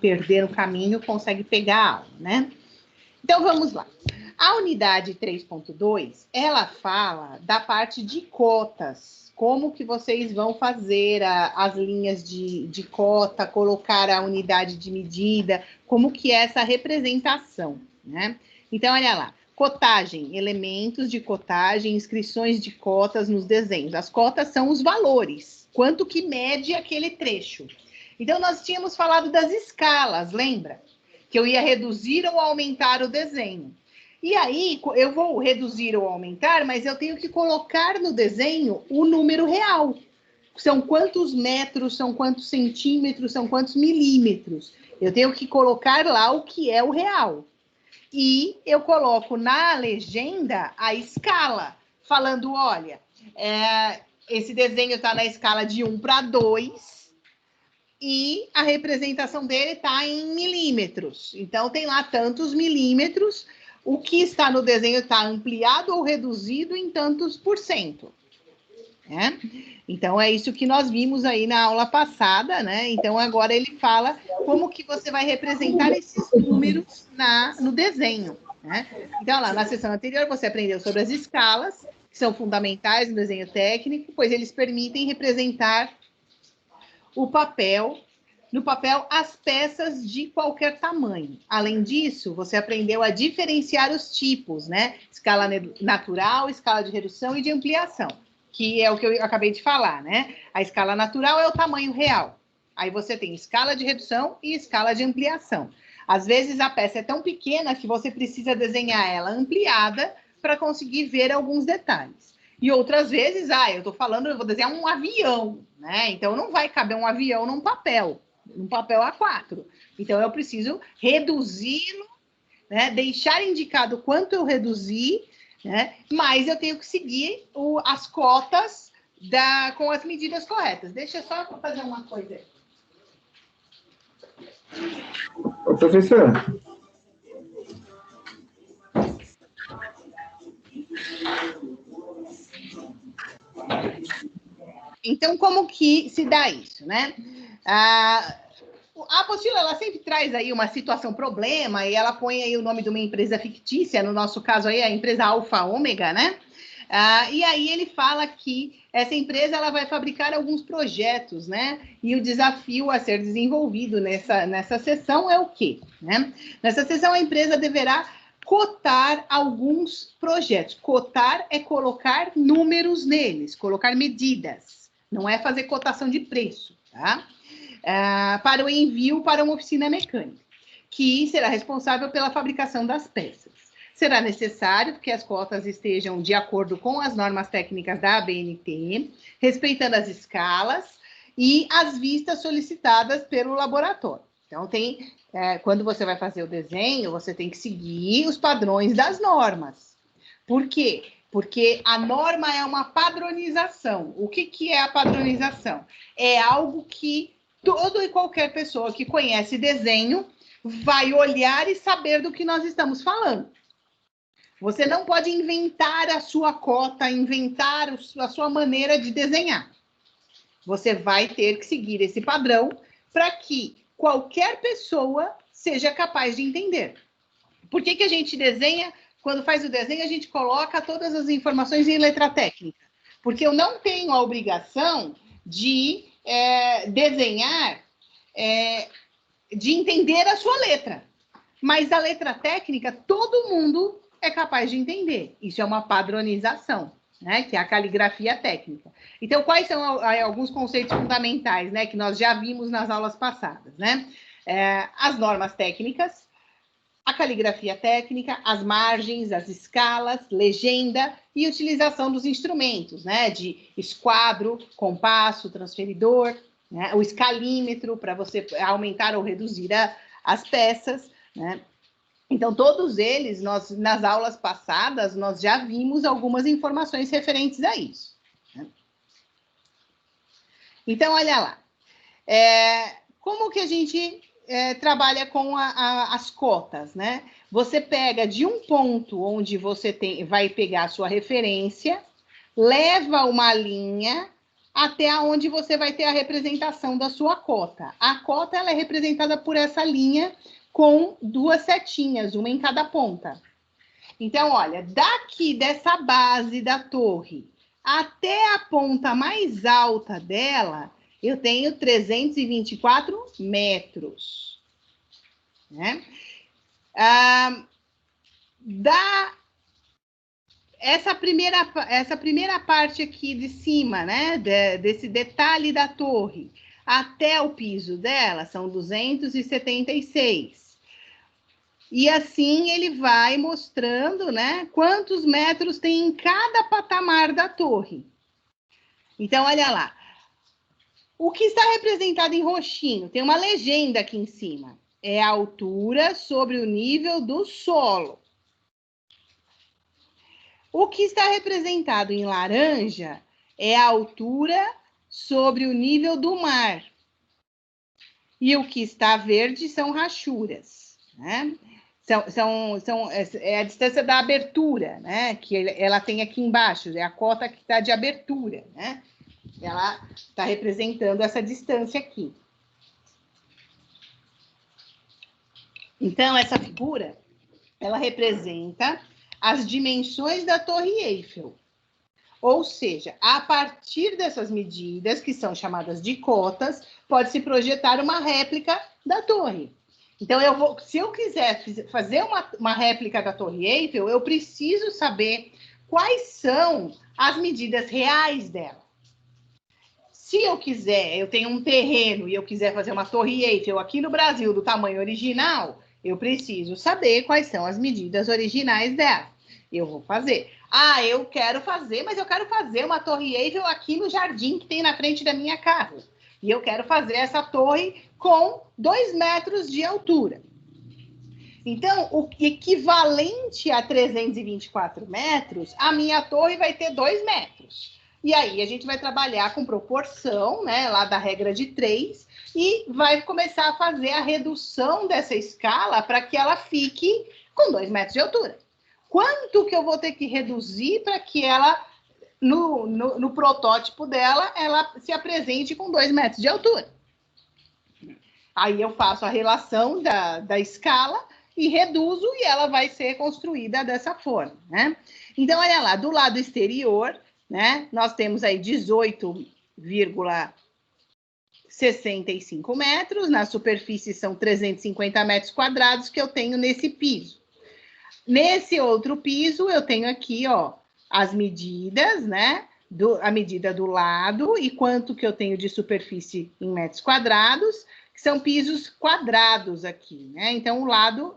perder no caminho, consegue pegar a aula, né? Então, vamos lá. A unidade 3.2, ela fala da parte de cotas. Como que vocês vão fazer as linhas de cota, colocar a unidade de medida, como que é essa representação, né? Então, olha lá. Cotagem, elementos de cotagem, inscrições de cotas nos desenhos. As cotas são os valores, quanto que mede aquele trecho. Então, nós tínhamos falado das escalas, lembra? Que eu ia reduzir ou aumentar o desenho. E aí, eu vou reduzir ou aumentar, mas eu tenho que colocar no desenho o número real. São quantos metros, são quantos centímetros, são quantos milímetros. Eu tenho que colocar lá o que é o real. E eu coloco na legenda a escala, falando, olha, esse desenho está na escala de 1 para 2, e a representação dele está em milímetros. Então, tem lá tantos milímetros, o que está no desenho está ampliado ou reduzido em tantos por cento. Né? Então, é isso que nós vimos aí na aula passada, né? Então, agora ele fala como que você vai representar esses números no desenho, né? Então, lá na sessão anterior, você aprendeu sobre as escalas, que são fundamentais no desenho técnico, pois eles permitem representar no papel as peças de qualquer tamanho. Além disso, você aprendeu a diferenciar os tipos, né? Escala natural, escala de redução e de ampliação, que é o que eu acabei de falar, né? A escala natural é o tamanho real. Aí você tem escala de redução e escala de ampliação. Às vezes a peça é tão pequena que você precisa desenhar ela ampliada para conseguir ver alguns detalhes. E outras vezes, eu vou desenhar um avião, né? Então não vai caber um avião num papel A4. Então eu preciso reduzi-lo, né? Deixar indicado quanto eu reduzi, né? Mas eu tenho que seguir as cotas com as medidas corretas. Deixa eu só fazer uma coisa aí. Ô, professora. Então, como que se dá isso, né? A apostila, ela sempre traz aí uma situação problema e ela põe aí o nome de uma empresa fictícia, no nosso caso aí a empresa Alfa Ômega, né? E aí ele fala que essa empresa ela vai fabricar alguns projetos, né? E o desafio a ser desenvolvido nessa sessão é o quê? Né? Nessa sessão a empresa deverá cotar alguns projetos. Cotar é colocar números neles, colocar medidas. Não é fazer cotação de preço, tá? Para o envio para uma oficina mecânica, que será responsável pela fabricação das peças. Será necessário que as cotas estejam de acordo com as normas técnicas da ABNT, respeitando as escalas e as vistas solicitadas pelo laboratório. Então, quando você vai fazer o desenho, você tem que seguir os padrões das normas. Por quê? Porque a norma é uma padronização. O que é a padronização? É algo que toda e qualquer pessoa que conhece desenho vai olhar e saber do que nós estamos falando. Você não pode inventar a sua cota, inventar a sua maneira de desenhar. Você vai ter que seguir esse padrão para que qualquer pessoa seja capaz de entender. Por que a gente desenha? Quando faz o desenho, a gente coloca todas as informações em letra técnica. Porque eu não tenho a obrigação de desenhar, de entender a sua letra. Mas a letra técnica, todo mundo é capaz de entender. Isso é uma padronização, né? Que é a caligrafia técnica. Então, quais são alguns conceitos fundamentais, né? Que nós já vimos nas aulas passadas, né? As normas técnicas, a caligrafia técnica, as margens, as escalas, legenda e utilização dos instrumentos, né? De esquadro, compasso, transferidor, né? O escalímetro para você aumentar ou reduzir as peças, né? Então, todos eles, nas aulas passadas, nós já vimos algumas informações referentes a isso. Né? Então, olha lá. Como que a gente trabalha com as cotas, né? Você pega de um ponto onde você vai pegar a sua referência, leva uma linha até onde você vai ter a representação da sua cota. A cota ela é representada por essa linha com duas setinhas, uma em cada ponta. Então, olha, daqui dessa base da torre até a ponta mais alta dela, eu tenho 324 metros. Né? Essa primeira parte aqui de cima, né, desse detalhe da torre, até o piso dela, são 276. E assim ele vai mostrando, né, quantos metros tem em cada patamar da torre. Então, olha lá. O que está representado em roxinho, tem uma legenda aqui em cima. É a altura sobre o nível do solo. O que está representado em laranja é a altura sobre o nível do mar. E o que está verde são rachuras, né? É a distância da abertura, né? Que ela tem aqui embaixo, é a cota que está de abertura, né? Ela está representando essa distância aqui. Então, essa figura, ela representa as dimensões da Torre Eiffel. Ou seja, a partir dessas medidas, que são chamadas de cotas, pode-se projetar uma réplica da torre. Então, se eu quiser fazer uma réplica da Torre Eiffel, eu preciso saber quais são as medidas reais dela. Se eu quiser, eu tenho um terreno e eu quiser fazer uma Torre Eiffel aqui no Brasil do tamanho original, eu preciso saber quais são as medidas originais dela. Eu vou fazer. Ah, eu quero fazer, mas eu quero fazer uma Torre Eiffel aqui no jardim que tem na frente da minha casa. E eu quero fazer essa torre com 2 metros de altura. Então, o equivalente a 324 metros, a minha torre vai ter 2 metros. E aí a gente vai trabalhar com proporção, né, lá da regra de 3, e vai começar a fazer a redução dessa escala para que ela fique com 2 metros de altura. Quanto que eu vou ter que reduzir para que ela, no protótipo dela, ela se apresente com 2 metros de altura? Aí eu faço a relação da escala e reduzo e ela vai ser construída dessa forma, né? Então, olha lá, do lado exterior, né, nós temos aí 18,65 metros, na superfície são 350 metros quadrados que eu tenho nesse piso. Nesse outro piso, eu tenho aqui, ó, as medidas, né? A medida do lado e quanto que eu tenho de superfície em metros quadrados, que são pisos quadrados aqui, né? Então, o lado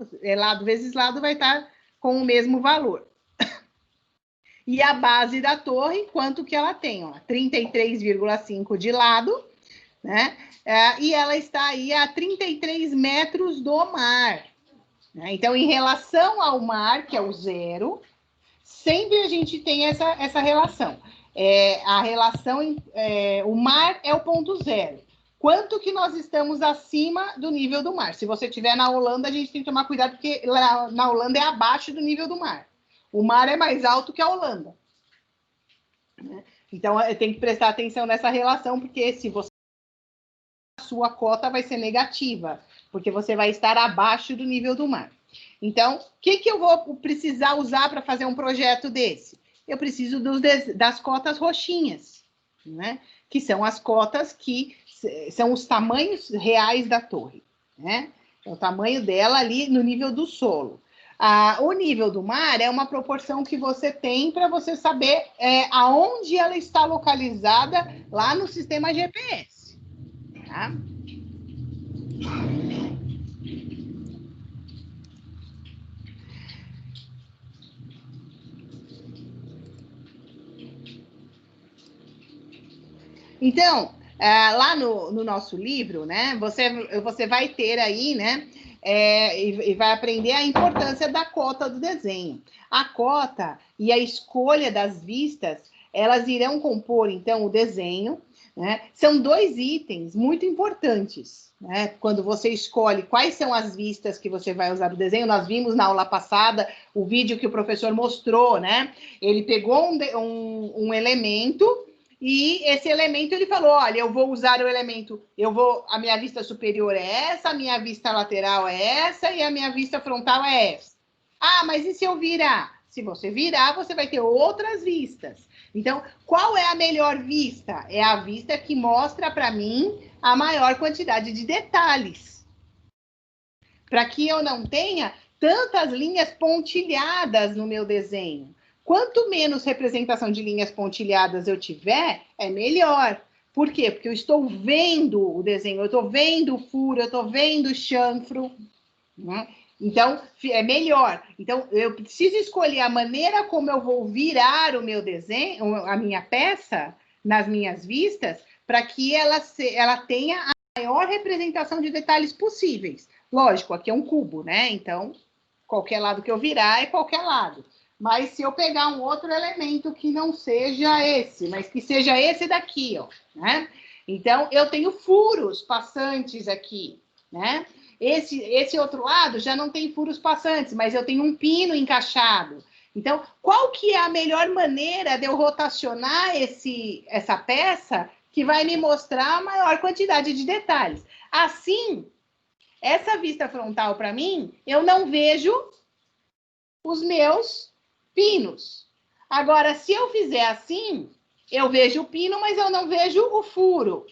vezes lado vai estar com o mesmo valor. E a base da torre, quanto que ela tem? 33,5 de lado, né? E ela está aí a 33 metros do mar. Então, em relação ao mar, que é o zero, sempre a gente tem essa relação. A relação, o mar é o ponto zero. Quanto que nós estamos acima do nível do mar? Se você estiver na Holanda, a gente tem que tomar cuidado, porque lá na Holanda é abaixo do nível do mar. O mar é mais alto que a Holanda. Então, tem que prestar atenção nessa relação, porque se você... a sua cota vai ser negativa, porque você vai estar abaixo do nível do mar. Então, o que eu vou precisar usar para fazer um projeto desse? Eu preciso das cotas roxinhas, né? Que são as cotas que são os tamanhos reais da torre, né? É o tamanho dela ali no nível do solo. O nível do mar é uma proporção que você tem para você saber aonde ela está localizada lá no sistema GPS, tá? Então, lá no nosso livro, né, você vai ter aí, né, e vai aprender a importância da cota do desenho. A cota e a escolha das vistas, elas irão compor, então, o desenho, né? São 2 itens muito importantes, né? Quando você escolhe quais são as vistas que você vai usar no desenho, nós vimos na aula passada o vídeo que o professor mostrou, né? Ele pegou um elemento E esse elemento, ele falou, olha, eu vou usar o elemento, a minha vista superior é essa, a minha vista lateral é essa e a minha vista frontal é essa. Ah, mas e se eu virar? Se você virar, você vai ter outras vistas. Então, qual é a melhor vista? É a vista que mostra para mim a maior quantidade de detalhes. Para que eu não tenha tantas linhas pontilhadas no meu desenho. Quanto menos representação de linhas pontilhadas eu tiver, é melhor. Por quê? Porque eu estou vendo o desenho, eu estou vendo o furo, eu estou vendo o chanfro, né? Então, é melhor. Então, eu preciso escolher a maneira como eu vou virar o meu desenho, a minha peça, nas minhas vistas, para que ela tenha a maior representação de detalhes possíveis. Lógico, aqui é um cubo, né? Então, qualquer lado que eu virar é qualquer lado. Mas se eu pegar um outro elemento que não seja esse, mas que seja esse daqui, ó, né? Então, eu tenho furos passantes aqui, né? Esse outro lado já não tem furos passantes, mas eu tenho um pino encaixado. Então, qual que é a melhor maneira de eu rotacionar essa peça que vai me mostrar a maior quantidade de detalhes? Assim, essa vista frontal, para mim, eu não vejo os meus pinos. Agora, se eu fizer assim, eu vejo o pino, mas eu não vejo o furo.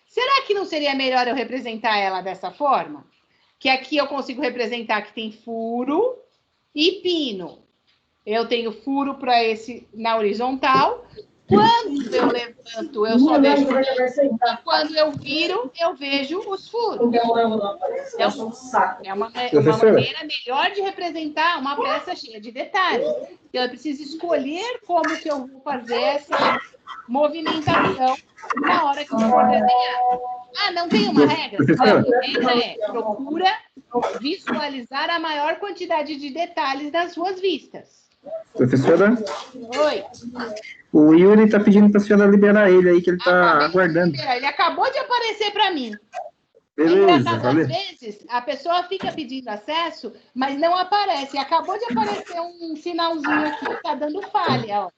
Será que não seria melhor eu representar ela dessa forma? Que aqui eu consigo representar que tem furo e pino. Eu tenho furo para esse na horizontal. Quando eu levanto, eu só vejo pino. E quando eu viro, eu vejo os furos. Então, é uma maneira melhor de representar uma peça cheia de detalhes. Então, eu preciso escolher como que eu vou fazer essa movimentação na hora que eu for desenhar. Ah, não tem uma regra? Não, a regra é procura visualizar a maior quantidade de detalhes das suas vistas. Professora? Oi. O Yuri está pedindo para a senhora liberar ele aí, que ele está aguardando. Ele acabou de aparecer para mim. Beleza, às vezes, a pessoa fica pedindo acesso, mas não aparece. Acabou de aparecer um sinalzinho aqui, está dando falha, ó.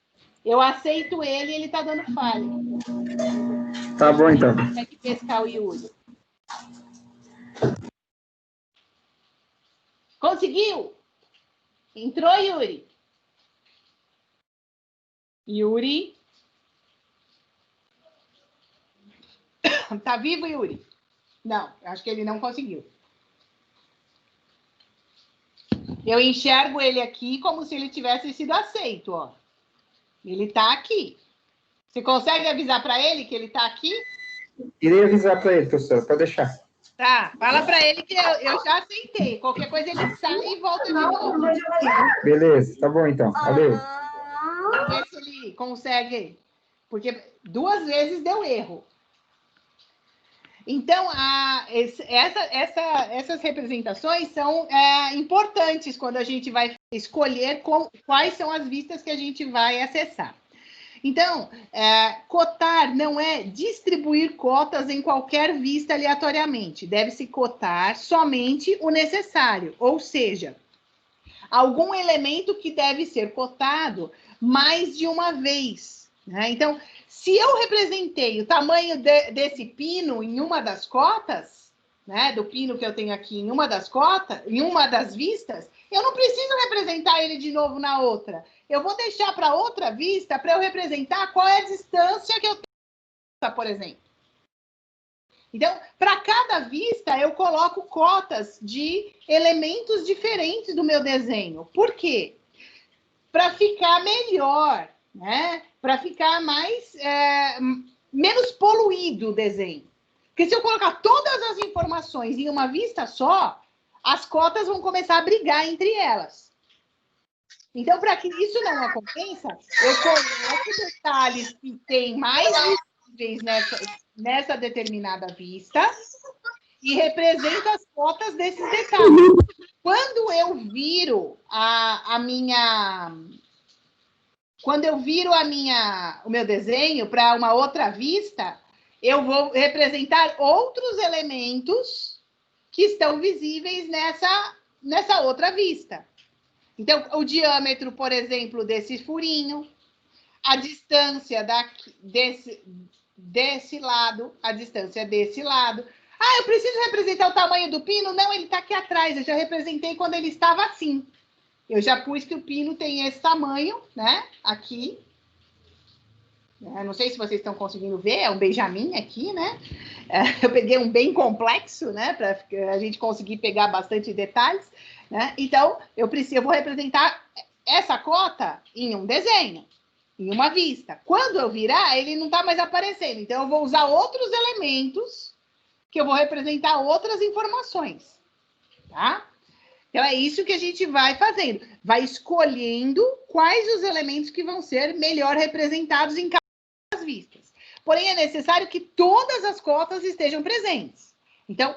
Eu aceito ele e ele está dando falha. Tá bom, então. Tem que pescar o Yuri. Conseguiu? Entrou, Yuri? Yuri? Tá vivo, Yuri? Não, acho que ele não conseguiu. Eu enxergo ele aqui como se ele tivesse sido aceito, ó. Ele tá aqui. Você consegue avisar para ele que ele tá aqui? Irei avisar para ele, professor, pode deixar. Tá, fala para ele que eu já aceitei. Qualquer coisa ele sai e volta de novo. Beleza, tá bom então. Valeu. Vamos ver se ele consegue. Porque 2 vezes deu erro. Então, essas representações são importantes quando a gente vai escolher quais são as vistas que a gente vai acessar. Então, cotar não é distribuir cotas em qualquer vista aleatoriamente. Deve-se cotar somente o necessário, ou seja, algum elemento que deve ser cotado mais de uma vez, né? Então, se eu representei o tamanho desse pino em uma das cotas, né, do pino que eu tenho aqui em uma das cotas, em uma das vistas, eu não preciso representar ele de novo na outra. Eu vou deixar para outra vista para eu representar qual é a distância que eu tenho, por exemplo. Então, para cada vista, eu coloco cotas de elementos diferentes do meu desenho. Por quê? Para ficar melhor, né? Para ficar menos poluído o desenho. Porque se eu colocar todas as informações em uma vista só, as cotas vão começar a brigar entre elas. Então, para que isso não aconteça, eu coloco detalhes que têm mais visíveis nessa determinada vista e represento as cotas desses detalhes. Quando eu viro o meu desenho para uma outra vista, eu vou representar outros elementos que estão visíveis nessa outra vista. Então, o diâmetro, por exemplo, desse furinho, a distância desse lado, a distância desse lado. Ah, eu preciso representar o tamanho do pino? Não, ele está aqui atrás. Eu já representei quando ele estava assim. Eu já pus que o pino tem esse tamanho, né? Aqui. Não sei se vocês estão conseguindo ver, é um Benjamin aqui, né? Eu peguei um bem complexo, né? Para a gente conseguir pegar bastante detalhes, né? Então, eu vou representar essa cota em um desenho, em uma vista. Quando eu virar, ele não está mais aparecendo. Então, eu vou usar outros elementos que eu vou representar outras informações, tá? Então, é isso que a gente vai fazendo. Vai escolhendo quais os elementos que vão ser melhor representados em cada vistas. Porém, é necessário que todas as cotas estejam presentes. Então,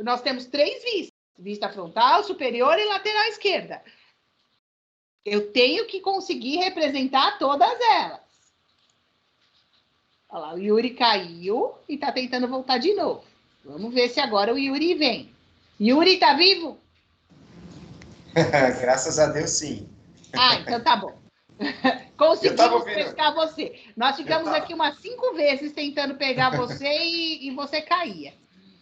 nós temos 3 vistas. Vista frontal, superior e lateral esquerda. Eu tenho que conseguir representar todas elas. Olha lá, o Yuri caiu e está tentando voltar de novo. Vamos ver se agora o Yuri vem. Yuri, tá vivo? Graças a Deus, sim. Ah, então tá bom. Conseguimos pescar você. Nós ficamos aqui umas 5 vezes tentando pegar você e você caía.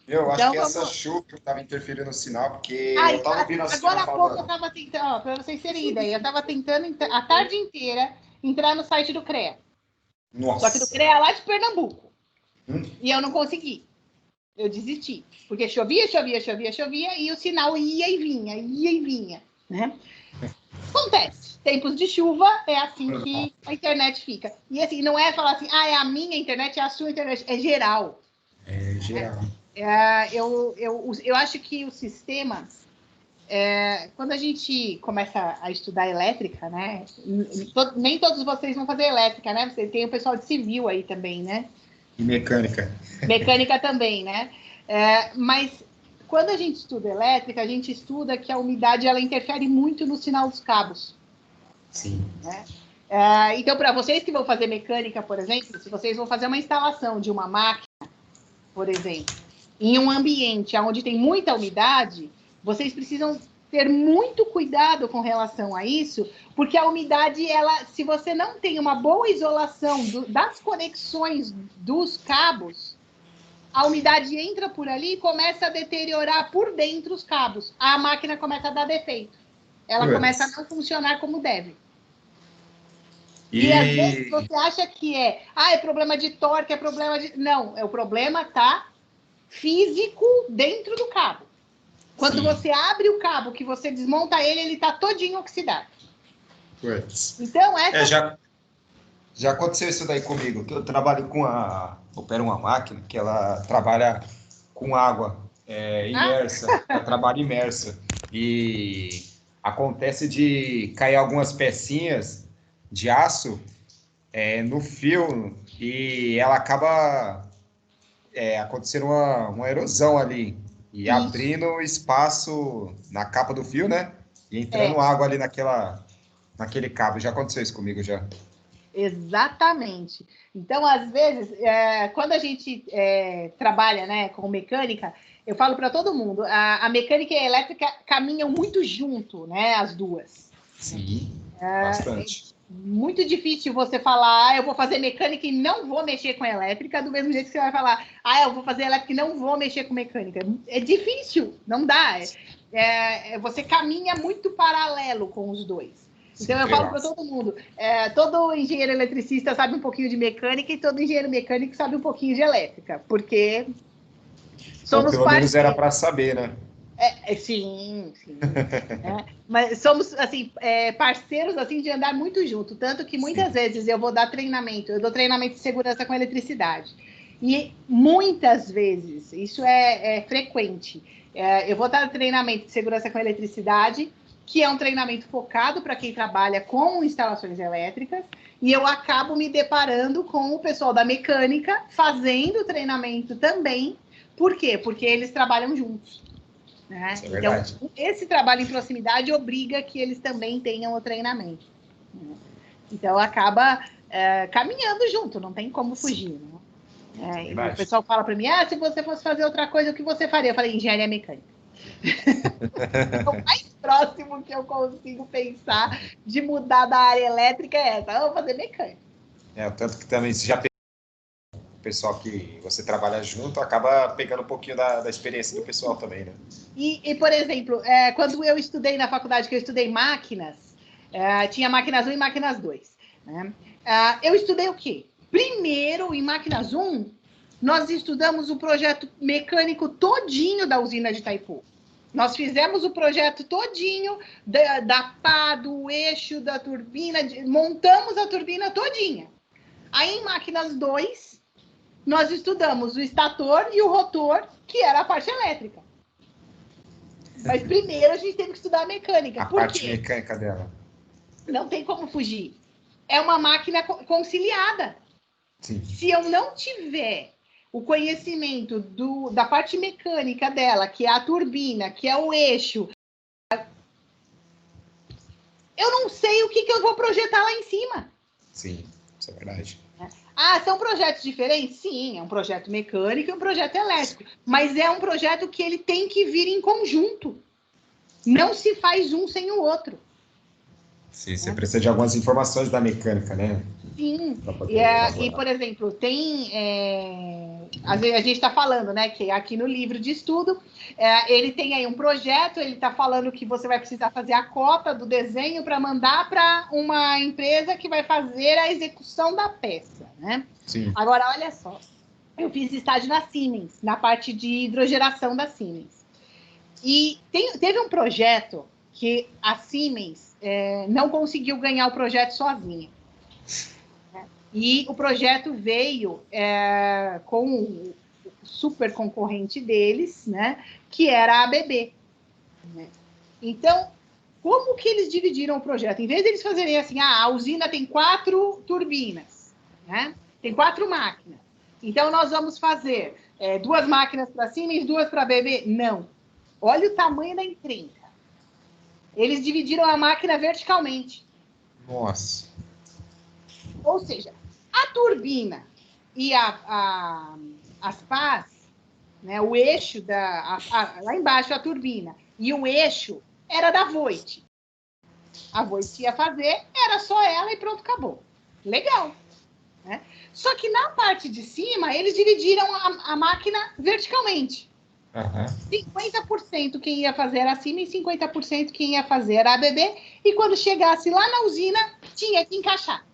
Eu acho que essa chuva estava interferindo no sinal, porque eu estava ouvindo assim. Agora há pouco eu estava tentando, para vocês terem ideia, eu estava tentando a tarde inteira entrar no site do CREA. Nossa. Só que do CREA lá de Pernambuco. E eu não consegui. Eu desisti. Porque chovia e o sinal ia e vinha, né? Acontece. Tempos de chuva é assim que a internet fica. E assim, não é falar assim, é a minha internet, é a sua internet. É geral. É geral. Eu acho que o sistema, quando a gente começa a estudar elétrica, né? Nem todos vocês vão fazer elétrica, né? Você tem o pessoal de civil aí também, né? E mecânica. Mecânica também, né? Mas quando a gente estuda elétrica, a gente estuda que a umidade ela interfere muito no sinal dos cabos. Sim. Né? Então, para vocês que vão fazer mecânica, por exemplo, se vocês vão fazer uma instalação de uma máquina, por exemplo, em um ambiente onde tem muita umidade, vocês precisam ter muito cuidado com relação a isso, porque a umidade, se você não tem uma boa isolação das conexões dos cabos, a umidade entra por ali e começa a deteriorar por dentro os cabos. A máquina começa a dar defeito. Ela começa a não funcionar como deve. E às vezes você acha que é problema de torque, é problema de... Não, o problema está físico dentro do cabo. Quando você abre o cabo, que você desmonta ele está todinho oxidado. Então, já aconteceu isso daí comigo, que eu trabalho opero uma máquina que ela trabalha com água imersa, ela trabalha imersa. E acontece de cair algumas pecinhas de aço no fio e ela acaba acontecendo uma erosão ali e abrindo espaço na capa do fio, né? E entrando água ali naquele cabo. Já aconteceu isso comigo, já. Exatamente. Então, às vezes, quando a gente trabalha, né, com mecânica, eu falo para todo mundo, a mecânica e a elétrica caminham muito junto, né, as duas. Sim, bastante. É muito difícil você falar, eu vou fazer mecânica e não vou mexer com elétrica, do mesmo jeito que você vai falar, eu vou fazer elétrica e não vou mexer com mecânica. É difícil, não dá. Você caminha muito paralelo com os dois. Então, eu falo para todo mundo, todo engenheiro eletricista sabe um pouquinho de mecânica e todo engenheiro mecânico sabe um pouquinho de elétrica, porque somos pelo menos era para saber, né? Sim. Mas somos, assim, parceiros, assim, de andar muito junto, tanto que muitas vezes eu vou dar treinamento, eu dou treinamento de segurança com eletricidade, e muitas vezes, isso é frequente, eu vou dar treinamento de segurança com eletricidade, que é um treinamento focado para quem trabalha com instalações elétricas, e eu acabo me deparando com o pessoal da mecânica fazendo treinamento também. Por quê? Porque eles trabalham juntos. Né? Então, esse trabalho em proximidade obriga que eles também tenham o treinamento. Né? Então, acaba caminhando junto, não tem como fugir. Né? E o pessoal fala para mim, se você fosse fazer outra coisa, o que você faria? Eu falei, engenharia mecânica. O mais próximo que eu consigo pensar de mudar da área elétrica é essa. Eu vou fazer mecânica. Tanto que também, se já pegou o pessoal que você trabalha junto, acaba pegando um pouquinho da experiência do pessoal também, né? E por exemplo, quando eu estudei na faculdade, que eu estudei máquinas, tinha máquinas 1 e máquinas 2. Né? Eu estudei o quê? Primeiro, em máquinas 1, nós estudamos o projeto mecânico todinho da usina de Itaipu. Nós fizemos o projeto todinho da pá, do eixo, da turbina, montamos a turbina todinha. Aí, em máquinas 2, nós estudamos o estator e o rotor, que era a parte elétrica. Mas primeiro a gente teve que estudar a mecânica. A parte mecânica dela. Não tem como fugir. É uma máquina conciliada. Sim. Se eu não tiver o conhecimento da parte mecânica dela, que é a turbina, que é o eixo, eu não sei o que eu vou projetar lá em cima. Sim, isso é verdade. São projetos diferentes? Sim, é um projeto mecânico e um projeto elétrico. Mas é um projeto que ele tem que vir em conjunto. Não se faz um sem o outro. Sim, você precisa de algumas informações da mecânica, né? Sim, e por exemplo, a gente está falando, né, que aqui no livro de estudo, ele tem aí um projeto, ele está falando que você vai precisar fazer a cópia do desenho para mandar para uma empresa que vai fazer a execução da peça, né? Sim. Agora, olha só, eu fiz estágio na Siemens, na parte de hidrogeração da Siemens. E teve um projeto que a Siemens não conseguiu ganhar o projeto sozinha. E o projeto veio com o super concorrente deles, né, que era a ABB. Né? Então, como que eles dividiram o projeto? Em vez de eles fazerem assim, a usina tem 4 turbinas, né? Tem 4 máquinas. Então, nós vamos fazer 2 máquinas para Siemens, 2 para a ABB? Não. Olha o tamanho da encrenca. Eles dividiram a máquina verticalmente. Nossa. Ou seja, a turbina e as pás, né, o eixo lá embaixo a turbina e o eixo era da Voith. A Voith ia fazer, era só ela e pronto, acabou. Legal. Né? Só que na parte de cima, eles dividiram a máquina verticalmente. Uhum. 50% quem ia fazer era a Siemens, 50% quem ia fazer era a ABB, e quando chegasse lá na usina, tinha que encaixar.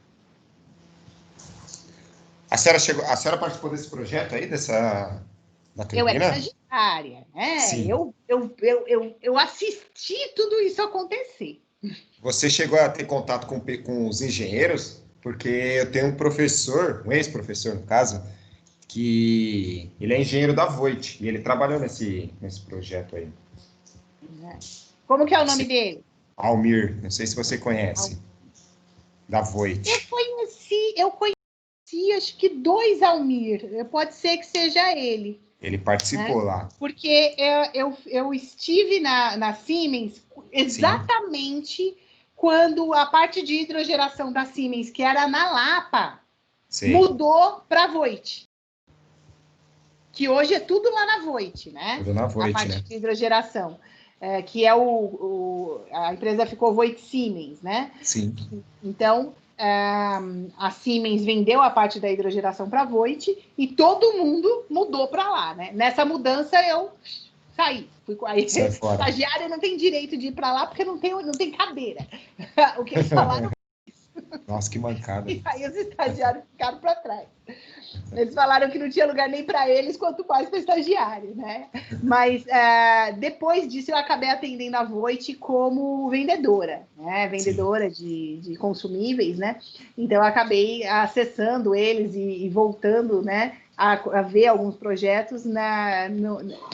A senhora participou desse projeto aí, da turbina? Eu era estagiária, né? Sim. Eu assisti tudo isso acontecer. Você chegou a ter contato com os engenheiros? Porque eu tenho um professor, um ex-professor, no caso, que ele é engenheiro da Voith, e ele trabalhou nesse projeto aí. Como que é o nome dele? Almir, não sei se você conhece, da Voith. Eu conheci acho que 2 Almir, pode ser que seja ele. Ele participou lá. Porque eu estive na Siemens exatamente quando a parte de hidrogeração da Siemens, que era na Lapa, mudou para a Voith. Que hoje é tudo lá na Voith, né? Tudo na Voith, a parte né? de hidrogeração. Que é a empresa ficou Voith Siemens, né? Sim. Então, a Siemens vendeu a parte da hidrogeração para a Voith e todo mundo mudou para lá, né? Nessa mudança eu saí. Estagiário não tem direito de ir para lá porque não tem cadeira. O que eles falaram? Nossa, que mancada. E aí os estagiários ficaram para trás. Eles falaram que não tinha lugar nem para eles, quanto mais para estagiário, né? Mas depois disso eu acabei atendendo a Voith como vendedora, né? Vendedora de consumíveis, né? Então eu acabei acessando eles e voltando, né? A ver alguns projetos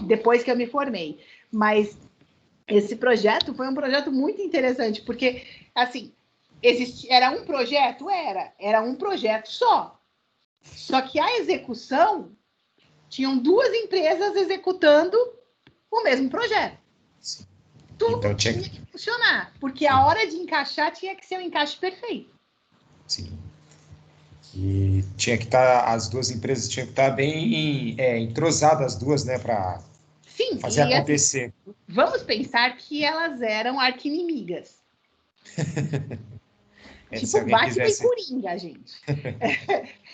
depois que eu me formei. Mas esse projeto foi um projeto muito interessante, porque, assim, era um projeto? Era um projeto só. Só que a execução, tinham 2 empresas executando o mesmo projeto. Sim. Tudo então, tinha que funcionar, porque a hora de encaixar tinha que ser um encaixe perfeito. Sim. E tinha que estar, as 2 empresas tinham que estar bem entrosadas, as duas, né? Sim, fazer acontecer. Assim, vamos pensar que elas eram arqui-inimigas. Tipo Batman e Coringa, gente.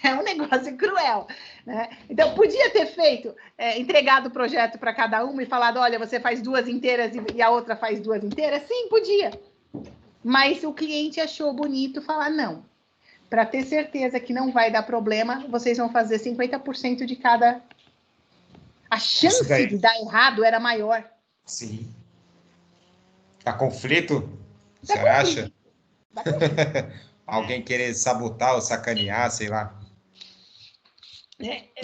É um negócio cruel, né? Então, podia ter feito, entregado o projeto para cada uma e falado, olha, você faz 2 inteiras e a outra faz 2 inteiras? Sim, podia. Mas o cliente achou bonito falar, não. Para ter certeza que não vai dar problema, vocês vão fazer 50% de cada... A chance de dar errado era maior. Sim. Dá conflito? Você acha? Alguém querer sabotar ou sacanear, sei lá.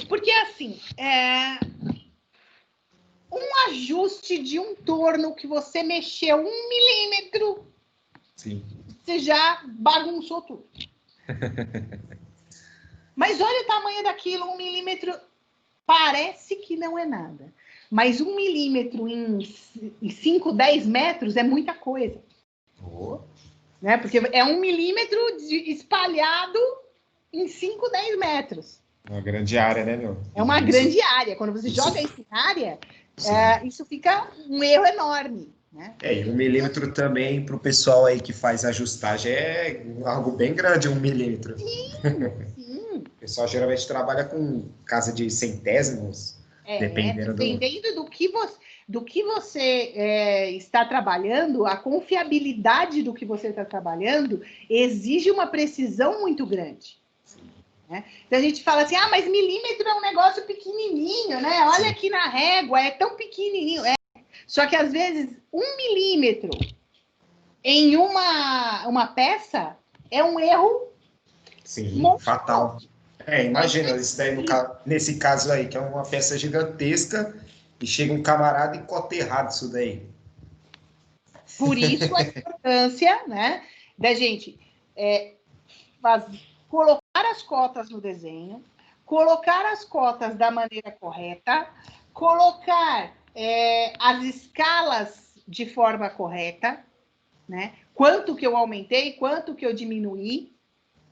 Porque, assim, um ajuste de um torno que você mexeu 1 milímetro, sim, você já bagunçou tudo. Mas olha o tamanho daquilo, 1 milímetro, parece que não é nada. Mas 1 milímetro em 5, 10 metros é muita coisa. Oh. Né? Porque é 1 milímetro espalhado em 5, 10 metros. Uma grande área, né, meu? É uma grande área. Quando você joga isso em área, isso fica um erro enorme. Né? E 1 milímetro também, para o pessoal aí que faz ajustagem, é algo bem grande, 1 milímetro. Sim, sim. O pessoal geralmente trabalha com casa de centésimos, dependendo do que você está trabalhando, a confiabilidade do que você está trabalhando exige uma precisão muito grande. Né? Então a gente fala assim, mas milímetro é um negócio pequenininho, né? Olha aqui na régua, é tão pequenininho. Só que às vezes 1 milímetro em uma peça é um erro fatal. Imagina, isso daí nesse caso aí, que é uma peça gigantesca, e chega um camarada e cota errado isso daí. Por isso a importância, né, da gente colocar as cotas no desenho, colocar as cotas da maneira correta, colocar as escalas de forma correta, né? Quanto que eu aumentei, quanto que eu diminuí,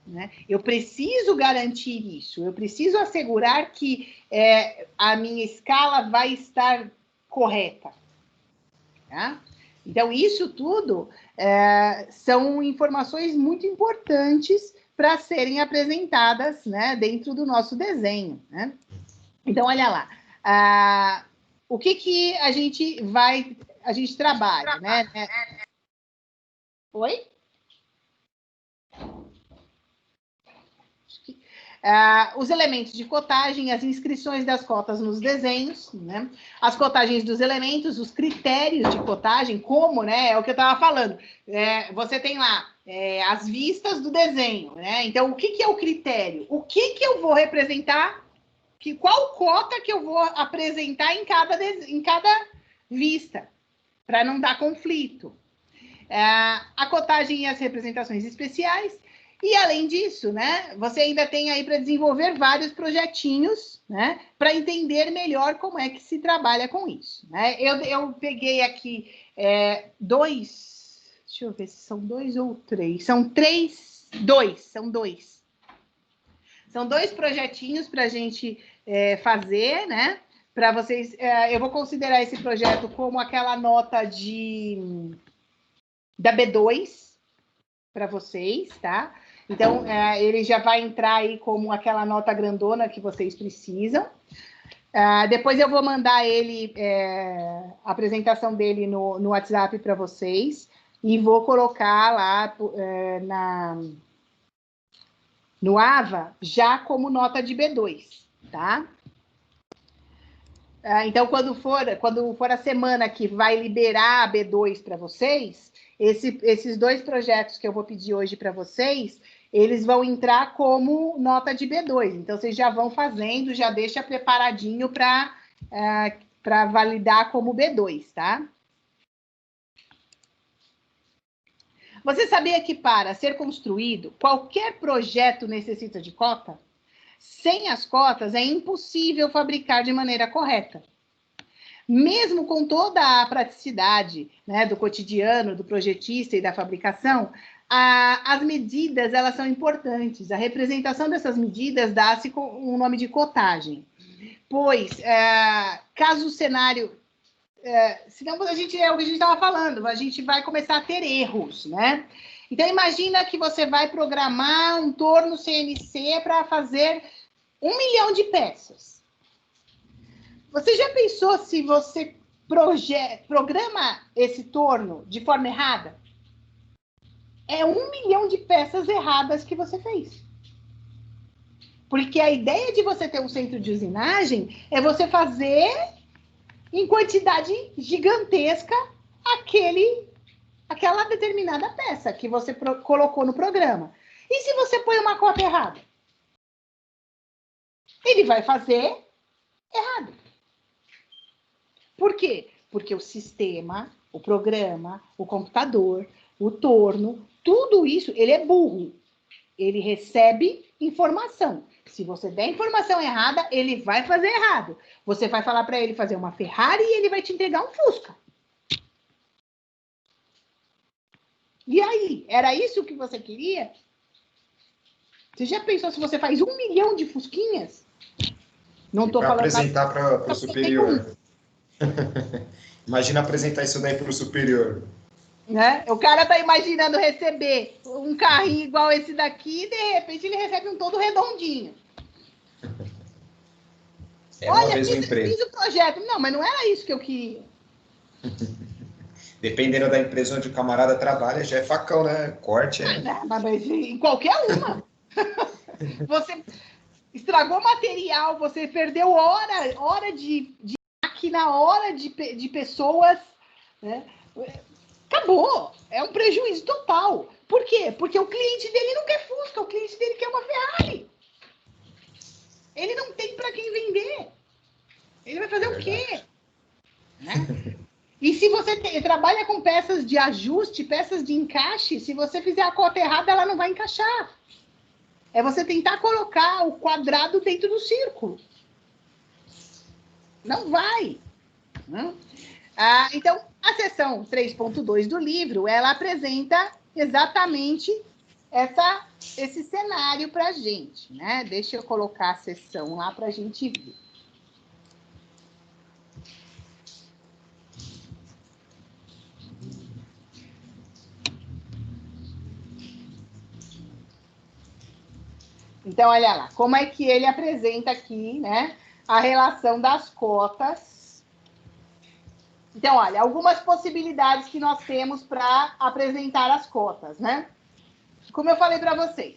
né? Eu preciso garantir isso, eu preciso assegurar que a minha escala vai estar correta. Tá? Então, isso tudo são informações muito importantes para serem apresentadas, né, dentro do nosso desenho. Né? Então, olha lá. O que a gente trabalha, né? Oi? Os elementos de cotagem, as inscrições das cotas nos desenhos, né? As cotagens dos elementos, os critérios de cotagem, como, né? É o que eu estava falando. Você tem lá as vistas do desenho, né? Então, o que é o critério? O que eu vou representar? Qual cota que eu vou apresentar em cada vista, para não dar conflito? A cotagem e as representações especiais. E, além disso, né, você ainda tem aí para desenvolver vários projetinhos, né, para entender melhor como é que se trabalha com isso. Né? Eu peguei aqui dois, deixa eu ver se são 2 ou 3. São 2. São 2 projetinhos para a gente fazer, né? Para vocês, eu vou considerar esse projeto como aquela nota da B2 para vocês, tá? Então, ele já vai entrar aí como aquela nota grandona que vocês precisam. Depois eu vou mandar a apresentação dele no WhatsApp para vocês e vou colocar lá no AVA já como nota de B2, tá? Então, quando for a semana que vai liberar a B2 para vocês, esses 2 projetos que eu vou pedir hoje para vocês, eles vão entrar como nota de B2. Então, vocês já vão fazendo, já deixa preparadinho para validar como B2, tá? Você sabia que para ser construído, qualquer projeto necessita de cota? Sem as cotas, é impossível fabricar de maneira correta. Mesmo com toda a praticidade, né, do cotidiano, do projetista e da fabricação, as medidas elas são importantes. A representação dessas medidas dá-se com o nome de cotagem. Pois, caso o cenário senão a gente, é o que a gente estava falando, a gente vai começar a ter erros, né? Então, imagina que você vai programar um torno CNC para fazer 1 milhão de peças. Você já pensou se você programa esse torno de forma errada? É 1 milhão de peças erradas que você fez. Porque a ideia de você ter um centro de usinagem é você fazer em quantidade gigantesca aquela determinada peça que você colocou no programa. E se você põe uma cota errada? Ele vai fazer errado. Por quê? Porque o sistema, o programa, o computador, o torno, tudo isso, ele é burro. Ele recebe informação. Se você der informação errada, ele vai fazer errado. Você vai falar para ele fazer uma Ferrari e ele vai te entregar um Fusca. E aí? Era isso que você queria? Você já pensou se você faz 1 milhão de Fusquinhas? Não estou falando apresentar para o superior. Imagina apresentar isso daí para o superior. Né? O cara tá imaginando receber um carrinho igual esse daqui e de repente ele recebe um todo redondinho. Olha, fiz o projeto. Não, mas não era isso que eu queria. Dependendo da empresa onde o camarada trabalha, já é facão, né? Corte. Mas em qualquer uma. Você estragou material, você perdeu hora de máquina, hora de pessoas, né? Acabou. É um prejuízo total. Por quê? Porque o cliente dele não quer Fusca, o cliente dele quer uma Ferrari. Ele não tem para quem vender. Ele vai fazer o quê? Né? E se você trabalha com peças de ajuste, peças de encaixe, se você fizer a cota errada, ela não vai encaixar. É você tentar colocar o quadrado dentro do círculo. Não vai. Né? Então, a seção 3.2 do livro, ela apresenta exatamente esse cenário para a gente, né? Deixa eu colocar a seção lá para a gente ver. Então, olha lá, como é que ele apresenta aqui, né, a relação das cotas. Então, olha, algumas possibilidades que nós temos para apresentar as cotas, né? Como eu falei para vocês,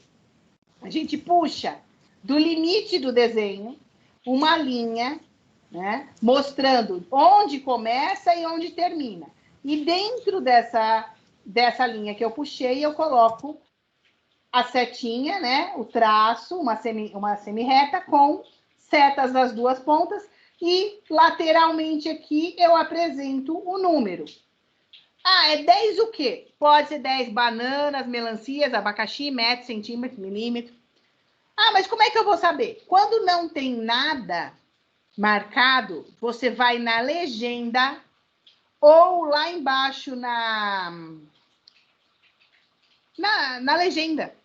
a gente puxa do limite do desenho uma linha, né, mostrando onde começa e onde termina. E dentro dessa linha que eu puxei, eu coloco a setinha, né, o traço, uma semi-reta com setas das duas pontas e lateralmente aqui eu apresento o número. É 10 o quê? Pode ser 10 bananas, melancias, abacaxi, metro, centímetro, milímetro. Mas como é que eu vou saber? Quando não tem nada marcado, você vai na legenda ou lá embaixo na legenda.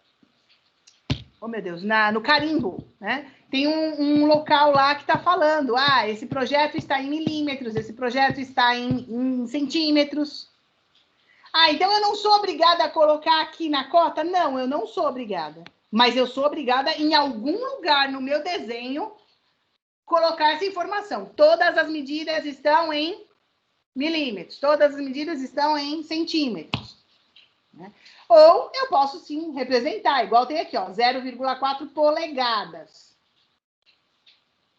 Oh, meu Deus, no carimbo, né? Tem um local lá que está falando, esse projeto está em milímetros, esse projeto está em centímetros. Então eu não sou obrigada a colocar aqui na cota? Não, eu não sou obrigada. Mas eu sou obrigada, em algum lugar no meu desenho, colocar essa informação. Todas as medidas estão em milímetros, todas as medidas estão em centímetros. Né? Ou eu posso, sim, representar, igual tem aqui, 0,4 polegadas.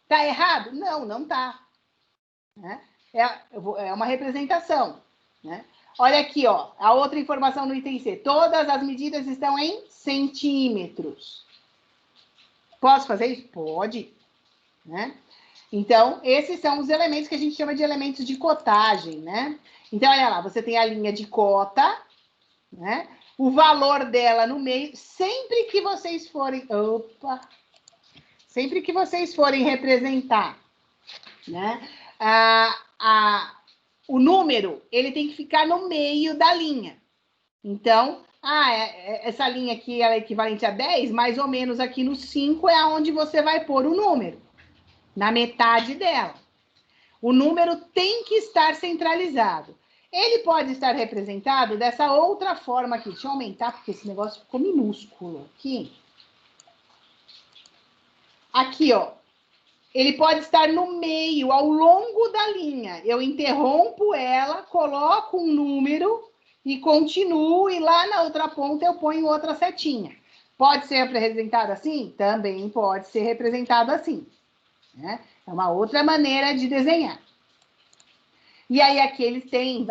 Tá errado? Não, não tá. Né? É uma representação. Né? Olha aqui, a outra informação no item C. Todas as medidas estão em centímetros. Posso fazer isso? Pode. Né? Então, esses são os elementos que a gente chama de elementos de cotagem. Né? Então, olha lá, você tem a linha de cota, né? O valor dela no meio, sempre que vocês forem representar, né? O número, ele tem que ficar no meio da linha. Então, essa linha aqui ela é equivalente a 10, mais ou menos aqui no 5 é onde você vai pôr o número, na metade dela. O número tem que estar centralizado. Ele pode estar representado dessa outra forma aqui. Deixa eu aumentar, porque esse negócio ficou minúsculo aqui. Aqui, ó. Ele pode estar no meio, ao longo da linha. Eu interrompo ela, coloco um número e continuo. E lá na outra ponta eu ponho outra setinha. Pode ser representado assim? Também pode ser representado assim, né? É uma outra maneira de desenhar. E aí aqui eles têm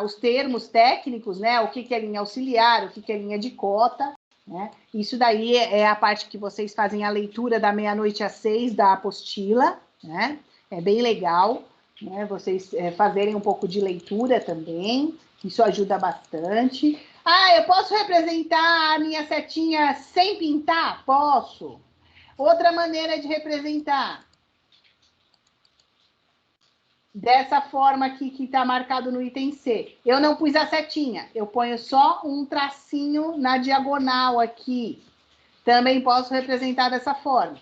os termos técnicos, né? O que é linha auxiliar, o que é linha de cota, né? Isso daí é a parte que vocês fazem a leitura da meia-noite às 6 da apostila, né? É bem legal, né? Vocês fazerem um pouco de leitura também, isso ajuda bastante. Ah, eu posso representar a minha setinha sem pintar? Posso. Outra maneira de representar. Dessa forma aqui que está marcado no item C. Eu não pus a setinha, eu ponho só um tracinho na diagonal aqui. Também posso representar dessa forma.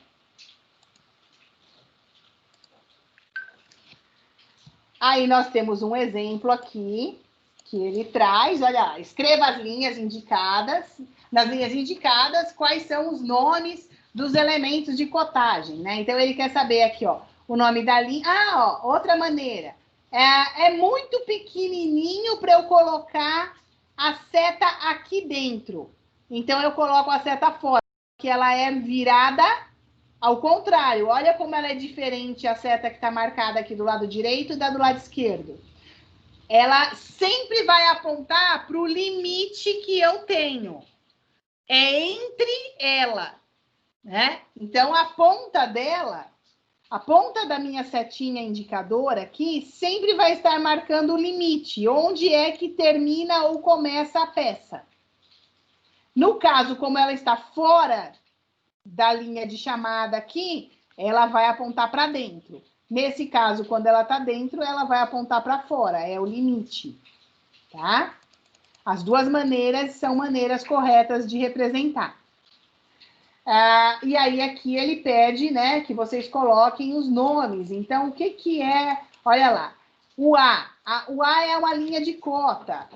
Aí nós temos um exemplo aqui, que ele traz, olha, escreva as linhas indicadas. Nas linhas indicadas, quais são os nomes dos elementos de cotagem, né? Então, ele quer saber aqui, ó, o nome da linha. Ah, ó, outra maneira. É muito pequenininho para eu colocar a seta aqui dentro. Então, eu coloco a seta fora, porque ela é virada ao contrário. Olha como ela é diferente, a seta que está marcada aqui do lado direito da do lado esquerdo. Ela sempre vai apontar para o limite que eu tenho. É entre ela, né? Então, a ponta dela, a ponta da minha setinha indicadora aqui, sempre vai estar marcando o limite, onde é que termina ou começa a peça. No caso, como ela está fora da linha de chamada aqui, ela vai apontar para dentro. Nesse caso, quando ela está dentro, ela vai apontar para fora, é o limite, tá? As duas maneiras são maneiras corretas de representar. E aí aqui ele pede, né, que vocês coloquem os nomes. Então, o que é? Olha lá, o A. O A é uma linha de cota.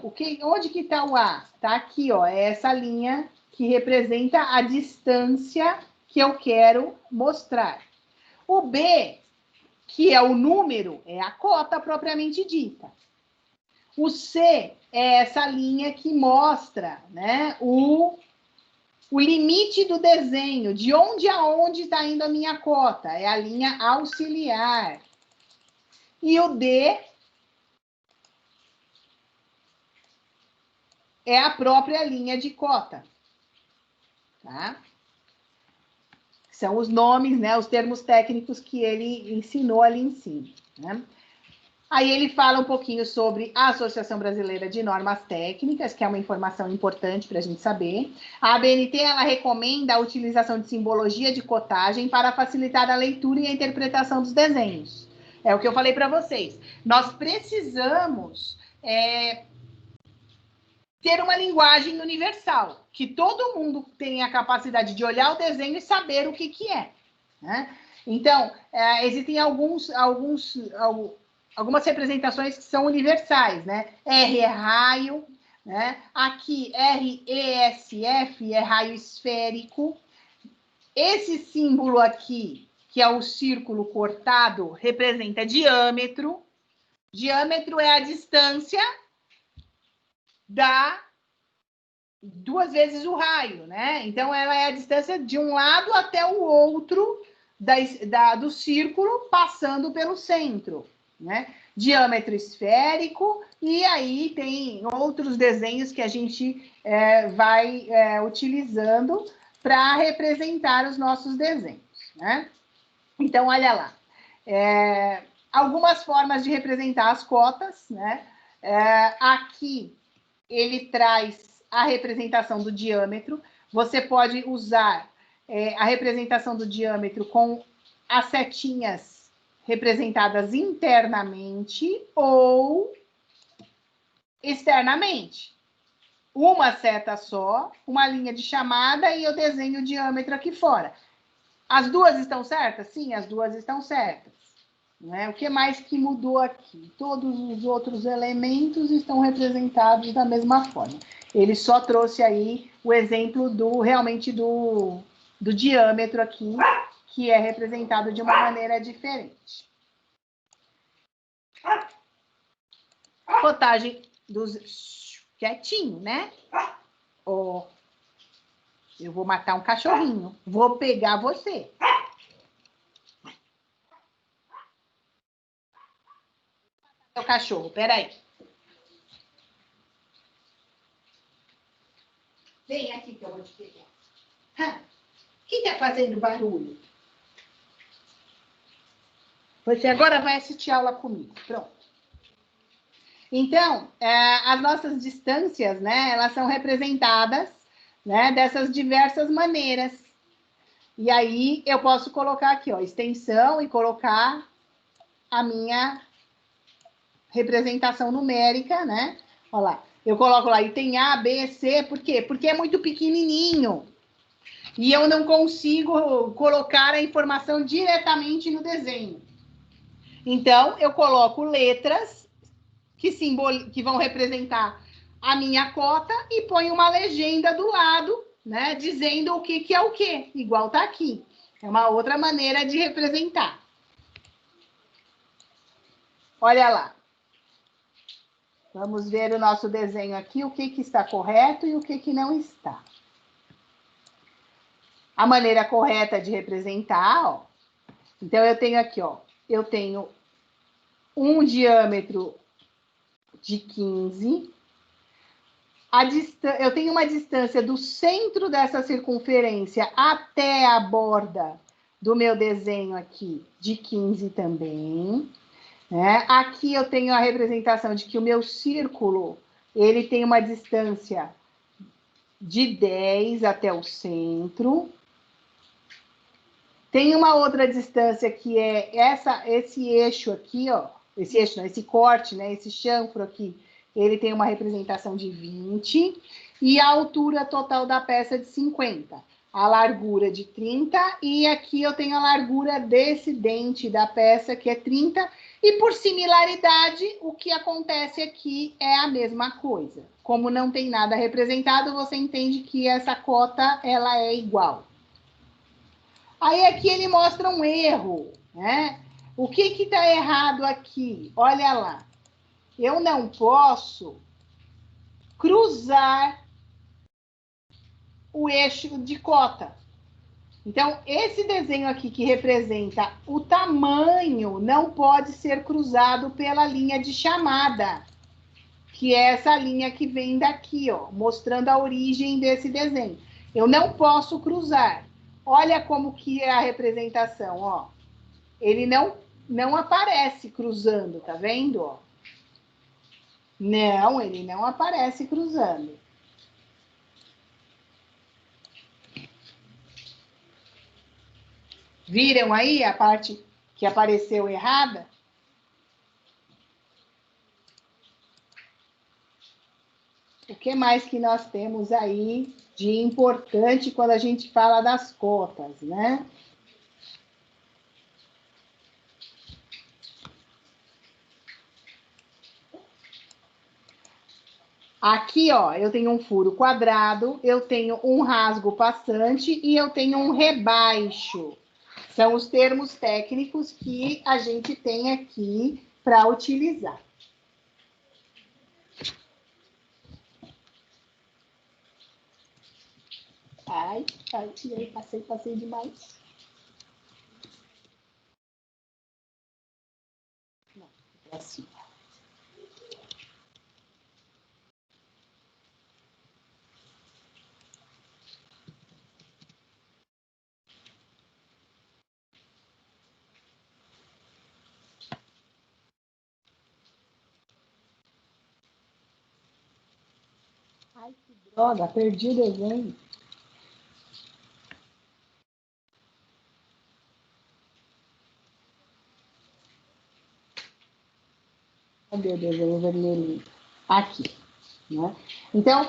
Onde que está o A? Está aqui, ó, é essa linha que representa a distância que eu quero mostrar. O B, que é o número, é a cota propriamente dita. O C é essa linha que mostra, né, o limite do desenho, de onde a onde está indo a minha cota, é a linha auxiliar. E o D é a própria linha de cota, tá? São os nomes, né, os termos técnicos que ele ensinou ali em cima, né? Aí ele fala um pouquinho sobre a Associação Brasileira de Normas Técnicas, que é uma informação importante para a gente saber. A ABNT, ela recomenda a utilização de simbologia de cotagem para facilitar a leitura e a interpretação dos desenhos. É o que eu falei para vocês. Nós precisamos ter uma linguagem universal, que todo mundo tenha a capacidade de olhar o desenho e saber o que é, né? Então, existem algumas representações que são universais, né? R é raio, né? Aqui, RESF é raio esférico. Esse símbolo aqui, que é o círculo cortado, representa diâmetro. Diâmetro é a distância da 2 vezes o raio, né? Então, ela é a distância de um lado até o outro do círculo, passando pelo centro, né? Diâmetro esférico, e aí tem outros desenhos que a gente vai utilizando para representar os nossos desenhos, né? Então, olha lá. Algumas formas de representar as cotas, né? Aqui, ele traz a representação do diâmetro. Você pode usar a representação do diâmetro com as setinhas representadas internamente ou externamente. Uma seta só, uma linha de chamada e eu desenho o diâmetro aqui fora. As duas estão certas? Sim, as duas estão certas. né? O que mais que mudou aqui? Todos os outros elementos estão representados da mesma forma. Ele só trouxe aí o exemplo realmente do diâmetro aqui, que é representado de uma maneira diferente. Cotagem dos... Quietinho, né? Ó, eu vou matar um cachorrinho. Vou pegar você. Meu cachorro, peraí. Vem aqui que eu vou te pegar. Quem tá fazendo barulho? Você agora vai assistir aula comigo. Pronto. Então, as nossas distâncias, né, elas são representadas, né, dessas diversas maneiras. E aí, eu posso colocar aqui, ó, extensão e colocar a minha representação numérica, né? Olha lá, eu coloco lá item A, B, C, por quê? Porque é muito pequenininho. E eu não consigo colocar a informação diretamente no desenho. Então, eu coloco letras que vão representar a minha cota e põe uma legenda do lado, né, dizendo o que é o que, igual tá aqui. É uma outra maneira de representar. Olha lá. Vamos ver o nosso desenho aqui, o que está correto e o que não está. A maneira correta de representar, ó. Então, eu tenho aqui, ó, eu tenho um diâmetro de 15. Eu tenho uma distância do centro dessa circunferência até a borda do meu desenho aqui de 15 também. Né? Aqui eu tenho a representação de que o meu círculo, ele tem uma distância de 10 até o centro. Tem uma outra distância que é esse eixo aqui, ó. Esse eixo não, esse corte, né? Esse chanfro aqui, ele tem uma representação de 20. E a altura total da peça de 50. A largura de 30. E aqui eu tenho a largura desse dente da peça, que é 30. E por similaridade, o que acontece aqui é a mesma coisa. Como não tem nada representado, você entende que essa cota, ela é igual. Aí aqui ele mostra um erro, né? O que está errado aqui? Olha lá. Eu não posso cruzar o eixo de cota. Então, esse desenho aqui que representa o tamanho não pode ser cruzado pela linha de chamada, que é essa linha que vem daqui, ó, mostrando a origem desse desenho. Eu não posso cruzar. Olha como que é a representação, ó. Ele não aparece cruzando, tá vendo, ó? Não, ele não aparece cruzando. Viram aí a parte que apareceu errada? O que mais que nós temos aí de importante quando a gente fala das cotas, né? Aqui, ó, eu tenho um furo quadrado, eu tenho um rasgo passante e eu tenho um rebaixo. São os termos técnicos que a gente tem aqui para utilizar. Ai, passei demais. Não, é assim. Ai, que droga, perdi o desenho. Cadê o desenho vermelhinho? Aqui, né? Então,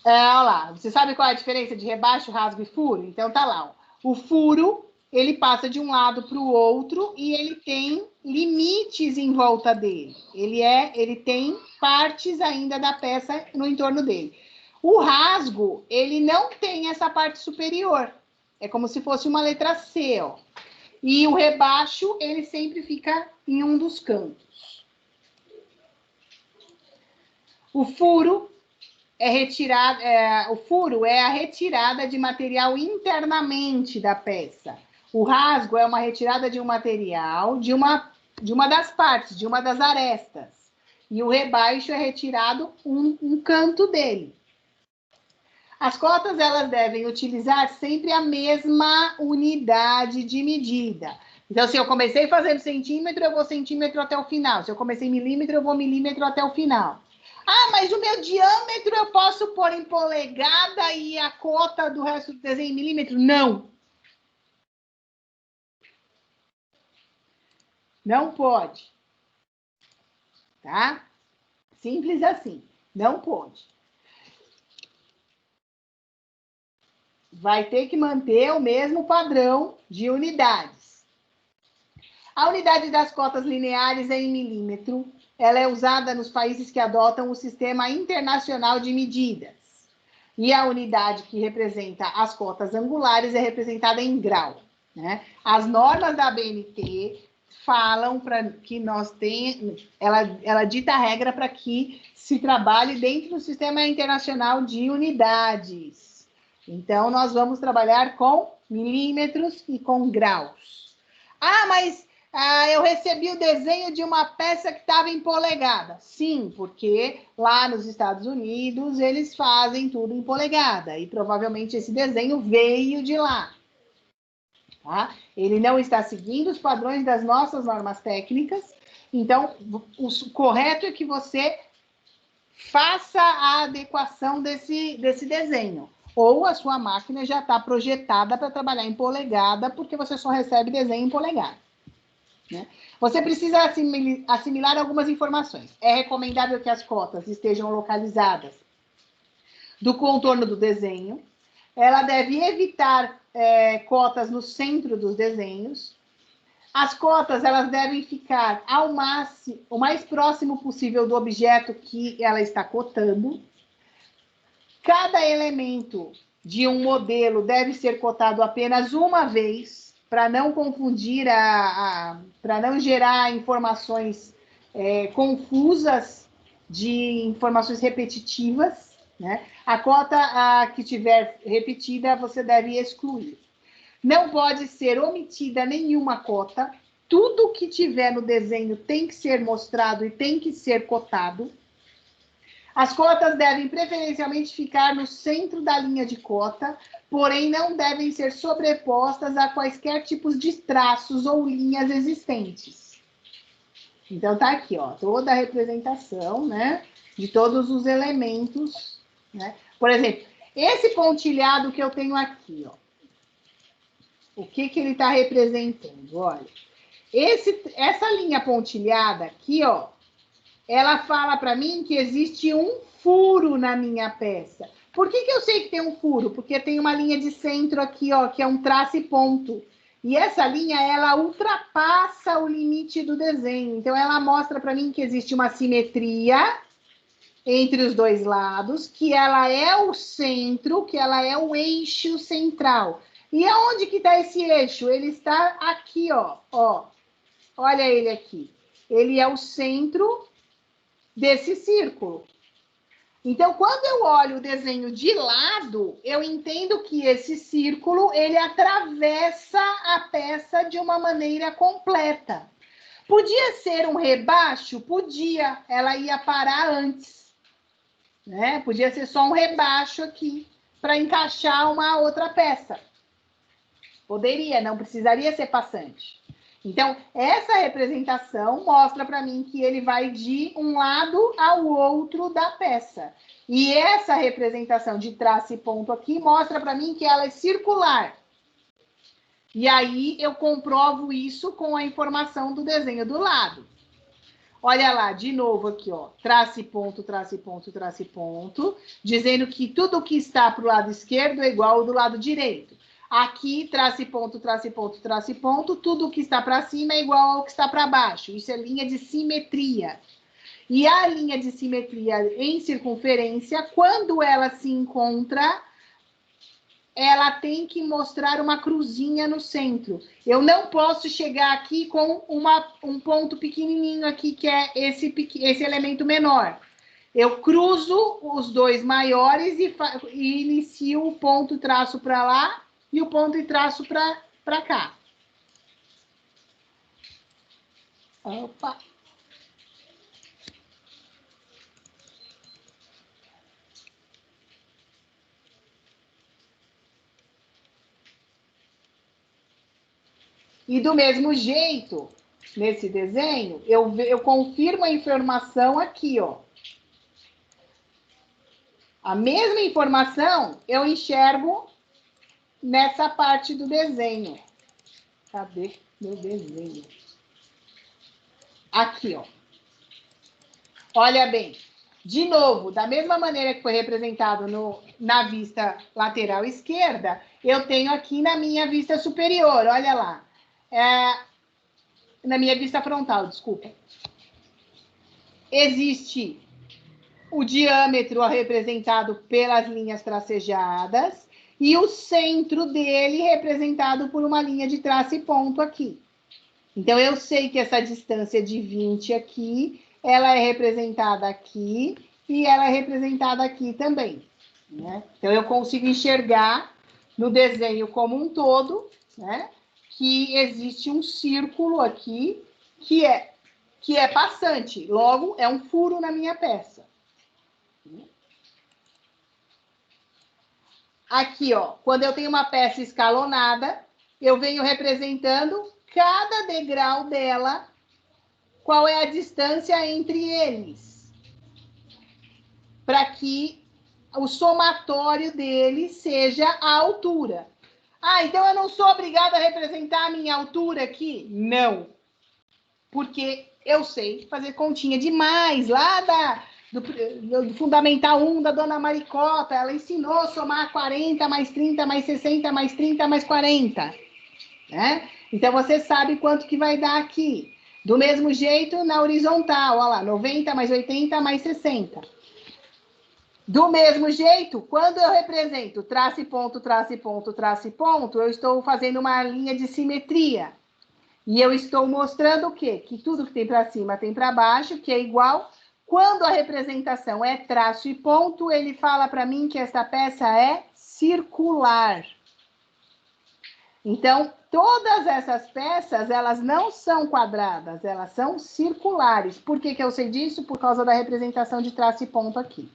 olha lá, você sabe qual é a diferença de rebaixo, rasgo e furo? Então, tá lá, ó. O furo, ele passa de um lado para o outro e ele tem limites em volta dele. Ele tem partes ainda da peça no entorno dele. O rasgo, ele não tem essa parte superior. É como se fosse uma letra C, ó. E o rebaixo, ele sempre fica em um dos cantos. O furo o furo é a retirada de material internamente da peça. O rasgo é uma retirada de um material de uma das partes, de uma das arestas. E o rebaixo é retirado um canto dele. As cotas, elas devem utilizar sempre a mesma unidade de medida. Então, se eu comecei fazendo centímetro, eu vou centímetro até o final. Se eu comecei milímetro, eu vou milímetro até o final. Ah, mas o meu diâmetro eu posso pôr em polegada e a cota do resto do desenho em milímetro? Não. Não pode. Tá? Simples assim. Não pode. Vai ter que manter o mesmo padrão de unidades. A unidade das cotas lineares é em milímetro. Ela é usada nos países que adotam o Sistema Internacional de Medidas. E a unidade que representa as cotas angulares é representada em grau, né? As normas da ABNT falam para que nós tenhamos... Ela dita a regra para que se trabalhe dentro do Sistema Internacional de Unidades. Então, nós vamos trabalhar com milímetros e com graus. Ah, mas... eu recebi o desenho de uma peça que estava em polegada. Sim, porque lá nos Estados Unidos eles fazem tudo em polegada. E provavelmente esse desenho veio de lá. Tá? Ele não está seguindo os padrões das nossas normas técnicas. Então, o correto é que você faça a adequação desse desenho. Ou a sua máquina já está projetada para trabalhar em polegada, porque você só recebe desenho em polegada. Né? Você precisa assimilar algumas informações. É recomendável que as cotas estejam localizadas do contorno do desenho. Ela deve evitar cotas no centro dos desenhos. As cotas, elas devem ficar o mais próximo possível do objeto que ela está cotando. Cada elemento de um modelo deve ser cotado apenas uma vez, para não confundir, para não gerar informações confusas de informações repetitivas, né? A cota que tiver repetida, você deve excluir. Não pode ser omitida nenhuma cota. Tudo que tiver no desenho tem que ser mostrado e tem que ser cotado. As cotas devem preferencialmente ficar no centro da linha de cota, porém não devem ser sobrepostas a quaisquer tipos de traços ou linhas existentes. Então, tá aqui, ó, toda a representação, né, de todos os elementos, né? Por exemplo, esse pontilhado que eu tenho aqui, ó, o que ele está representando? Olha, essa linha pontilhada aqui, ó, ela fala para mim que existe um furo na minha peça. Por que eu sei que tem um furo? Porque tem uma linha de centro aqui, ó, que é um traço e ponto. E essa linha, ela ultrapassa o limite do desenho. Então, ela mostra para mim que existe uma simetria entre os dois lados, que ela é o centro, que ela é o eixo central. E aonde que está esse eixo? Ele está aqui, ó. Olha ele aqui. Ele é o centro desse círculo. Então, quando eu olho o desenho de lado, eu entendo que esse círculo, ele atravessa a peça de uma maneira completa. Podia ser um rebaixo? Podia. Ela ia parar antes, né? Podia ser só um rebaixo aqui, para encaixar uma outra peça. Poderia, não precisaria ser passante. Então, essa representação mostra para mim que ele vai de um lado ao outro da peça. E essa representação de traço e ponto aqui mostra para mim que ela é circular. E aí, eu comprovo isso com a informação do desenho do lado. Olha lá, de novo aqui, ó, traço e ponto, traço e ponto, traço e ponto, dizendo que tudo que está para o lado esquerdo é igual ao do lado direito. Aqui, trace ponto, trace ponto, trace ponto, tudo que está para cima é igual ao que está para baixo. Isso é linha de simetria. E a linha de simetria em circunferência, quando ela se encontra, ela tem que mostrar uma cruzinha no centro. Eu não posso chegar aqui com um ponto pequenininho aqui, que é esse elemento menor. Eu cruzo os dois maiores e inicio o ponto e traço para lá e o ponto e traço para cá. Opa! E do mesmo jeito, nesse desenho, eu confirmo a informação aqui, ó. A mesma informação eu enxergo nessa parte do desenho. Cadê meu desenho? Aqui, ó. Olha bem. De novo, da mesma maneira que foi representado na vista lateral esquerda, eu tenho aqui na minha vista superior, olha lá. Na minha vista frontal, desculpa. Existe o diâmetro representado pelas linhas tracejadas e o centro dele representado por uma linha de traço e ponto aqui. Então, eu sei que essa distância de 20 aqui, ela é representada aqui e ela é representada aqui também, né? Então, eu consigo enxergar no desenho como um todo, né, que existe um círculo aqui que é passante, logo, é um furo na minha peça. Aqui, ó, quando eu tenho uma peça escalonada, eu venho representando cada degrau dela, qual é a distância entre eles, para que o somatório deles seja a altura. Ah, então eu não sou obrigada a representar a minha altura aqui? Não, porque eu sei fazer continha demais lá do Fundamental 1 da Dona Maricota. Ela ensinou a somar 40 mais 30 mais 60 mais 30 mais 40, né? Então, você sabe quanto que vai dar aqui. Do mesmo jeito, na horizontal, olha lá, 90 mais 80 mais 60. Do mesmo jeito, quando eu represento traço ponto, traço ponto, traço ponto, eu estou fazendo uma linha de simetria. E eu estou mostrando o quê? Que tudo que tem para cima tem para baixo, que é igual. Quando a representação é traço e ponto, ele fala para mim que essa peça é circular. Então, todas essas peças, elas não são quadradas, elas são circulares. Por que eu sei disso? Por causa da representação de traço e ponto aqui,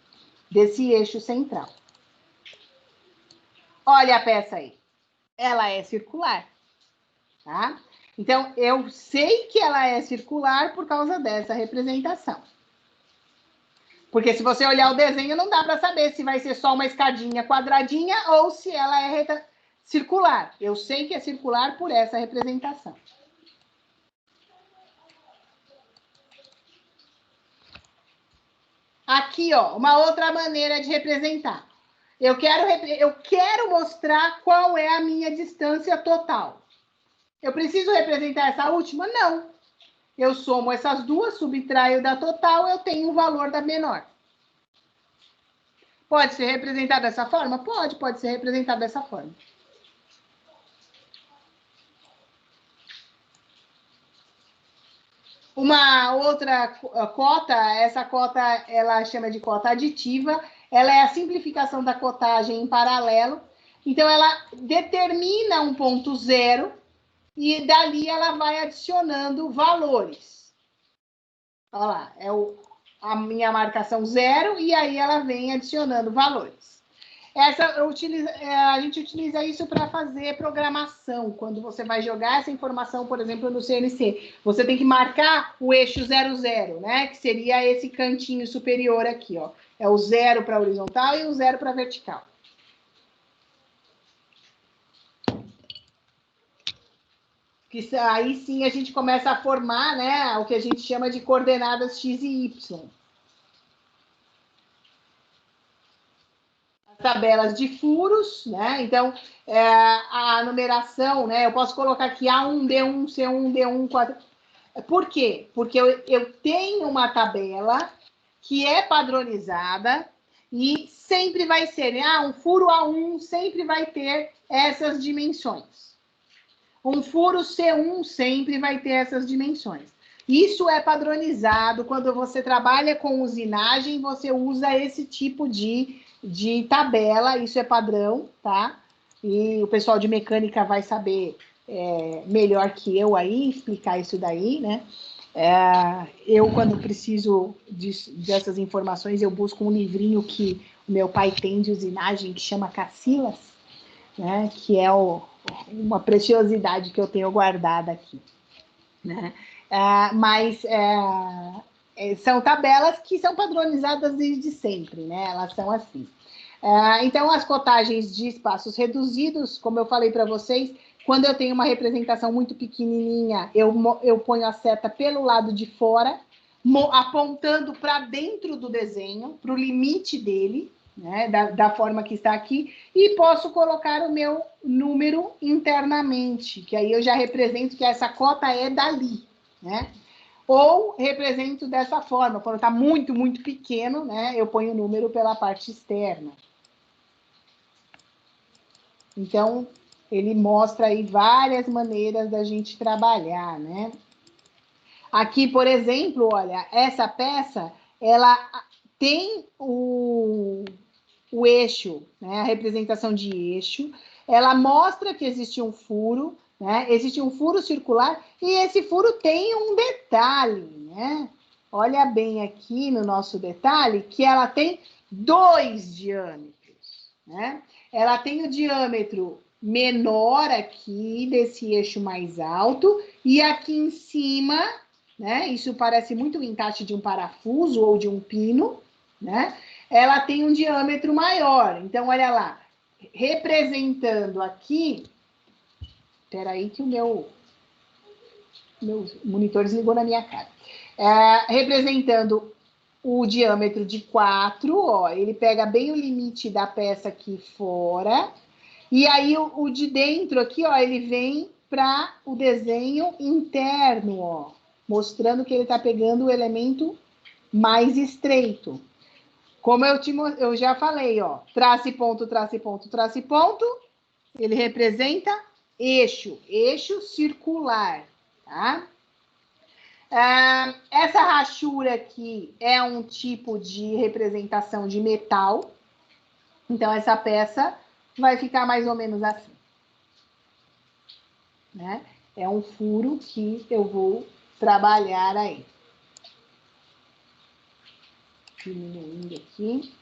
desse eixo central. Olha a peça aí. Ela é circular, tá? Então, eu sei que ela é circular por causa dessa representação. Porque se você olhar o desenho, não dá para saber se vai ser só uma escadinha quadradinha ou se ela é circular. Eu sei que é circular por essa representação. Aqui, ó, uma outra maneira de representar. Eu quero mostrar qual é a minha distância total. Eu preciso representar essa última? Não. Eu somo essas duas, subtraio da total, eu tenho o valor da menor. Pode ser representado dessa forma? Pode ser representado dessa forma. Uma outra cota, essa cota ela chama de cota aditiva, ela é a simplificação da cotagem em paralelo. Então, ela determina um ponto zero e dali ela vai adicionando valores. Olha lá, a minha marcação zero e aí ela vem adicionando valores. A gente utiliza isso para fazer programação. Quando você vai jogar essa informação, por exemplo, no CNC, você tem que marcar o eixo 00, né? Que seria esse cantinho superior aqui, ó. É o 0 para horizontal e o 0 para vertical. Que aí sim a gente começa a formar, né, o que a gente chama de coordenadas x e y. tabelas de furos, né? Então, a numeração, né? Eu posso colocar aqui A1, D1, C1, D1, 4. Por quê? Porque eu tenho uma tabela que é padronizada e sempre vai ser, né? Um furo A1 sempre vai ter essas dimensões. Um furo C1 sempre vai ter essas dimensões. Isso é padronizado. Quando você trabalha com usinagem, você usa esse tipo de tabela. Isso é padrão, tá? E o pessoal de mecânica vai saber melhor que eu aí explicar isso daí, né? Eu, quando preciso dessas informações, eu busco um livrinho que o meu pai tem de usinagem, que chama Cacilas, né? Que é uma preciosidade que eu tenho guardada aqui, né? Mas são tabelas que são padronizadas desde sempre, né? Elas são assim. Então, as cotagens de espaços reduzidos, como eu falei para vocês, quando eu tenho uma representação muito pequenininha, eu ponho a seta pelo lado de fora, apontando para dentro do desenho, para o limite dele, né, da forma que está aqui, e posso colocar o meu número internamente, que aí eu já represento que essa cota é dali, né? Ou represento dessa forma, quando está muito, muito pequeno, né, eu ponho o número pela parte externa. Então, ele mostra aí várias maneiras da gente trabalhar, né? Aqui, por exemplo, olha, essa peça, ela tem o eixo, né? A representação de eixo. Ela mostra que existe um furo, né? Existe um furo circular e esse furo tem um detalhe, né? Olha bem aqui no nosso detalhe que ela tem 2 diâmetros, né? Ela tem o diâmetro menor aqui desse eixo mais alto e aqui em cima, né? Isso parece muito o encaixe de um parafuso ou de um pino, né? Ela tem um diâmetro maior. Então, olha lá, representando aqui... Espera aí que o meu monitor desligou na minha cara. Representando o diâmetro de 4, ó, ele pega bem o limite da peça aqui fora. E aí, o de dentro aqui, ó, ele vem para o desenho interno, ó, mostrando que ele está pegando o elemento mais estreito. Como eu já falei, ó, trace ponto, trace ponto, trace ponto, ele representa eixo circular, tá? Essa rachura aqui é um tipo de representação de metal, então essa peça vai ficar mais ou menos assim, né? É um furo que eu vou trabalhar aí. Diminuindo aqui.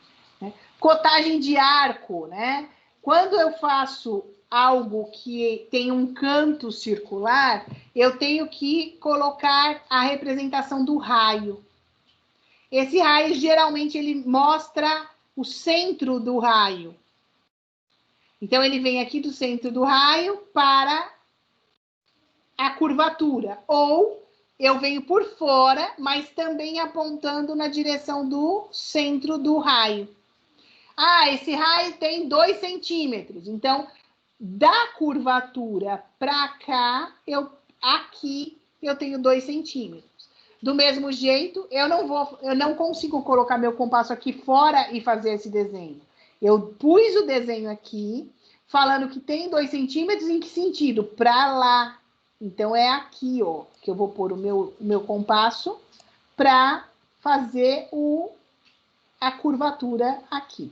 Né? Cotagem de arco, né? Quando eu faço algo que tem um canto circular, eu tenho que colocar a representação do raio. Esse raio, geralmente, ele mostra o centro do raio. Então, ele vem aqui do centro do raio para a curvatura. Ou eu venho por fora, mas também apontando na direção do centro do raio. Esse raio tem 2 centímetros. Então, da curvatura para cá, aqui eu tenho 2 centímetros. Do mesmo jeito, eu não consigo colocar meu compasso aqui fora e fazer esse desenho. Eu pus o desenho aqui, falando que tem 2 centímetros, em que sentido? Para lá. Então, é aqui, ó, que eu vou pôr o meu compasso para fazer a curvatura aqui.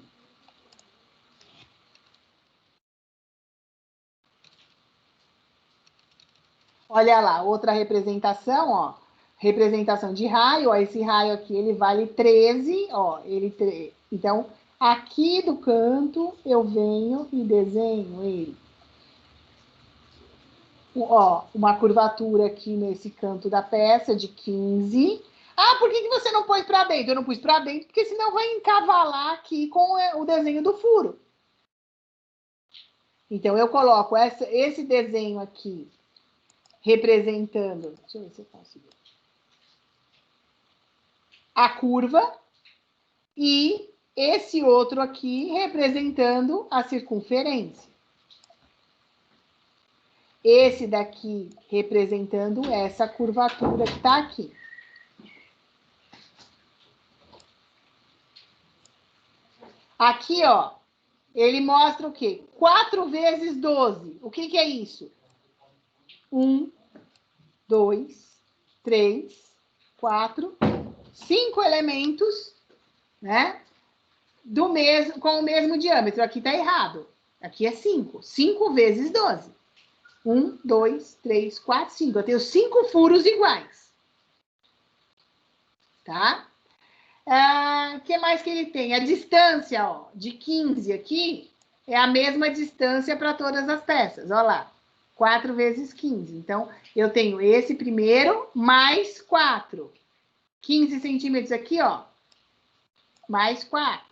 Olha lá, outra representação, ó. Representação de raio, ó. Esse raio aqui, ele vale 13, ó. Então, aqui do canto, eu venho e desenho ele. Ó, uma curvatura aqui nesse canto da peça de 15. Por que você não pôs para dentro? Eu não pus para dentro, porque senão vai encavalar aqui com o desenho do furo. Então, eu coloco esse desenho aqui, representando... Deixa eu ver se eu consigo. A curva e esse outro aqui representando a circunferência. Esse daqui representando essa curvatura que está aqui. Aqui, ó, ele mostra o quê? 4 vezes 12. O que é isso? 1, 2, 3, 4, 5 elementos, né? Com o mesmo diâmetro. Aqui está errado. Aqui é 5. 5 vezes 12. 1, 2, 3, 4, 5. Eu tenho 5 furos iguais. Tá? O que mais que ele tem? A distância, ó, de 15 aqui é a mesma distância para todas as peças. Olha lá. 4 vezes 15. Então, eu tenho esse primeiro mais 4. 15 centímetros aqui, ó. Mais 4.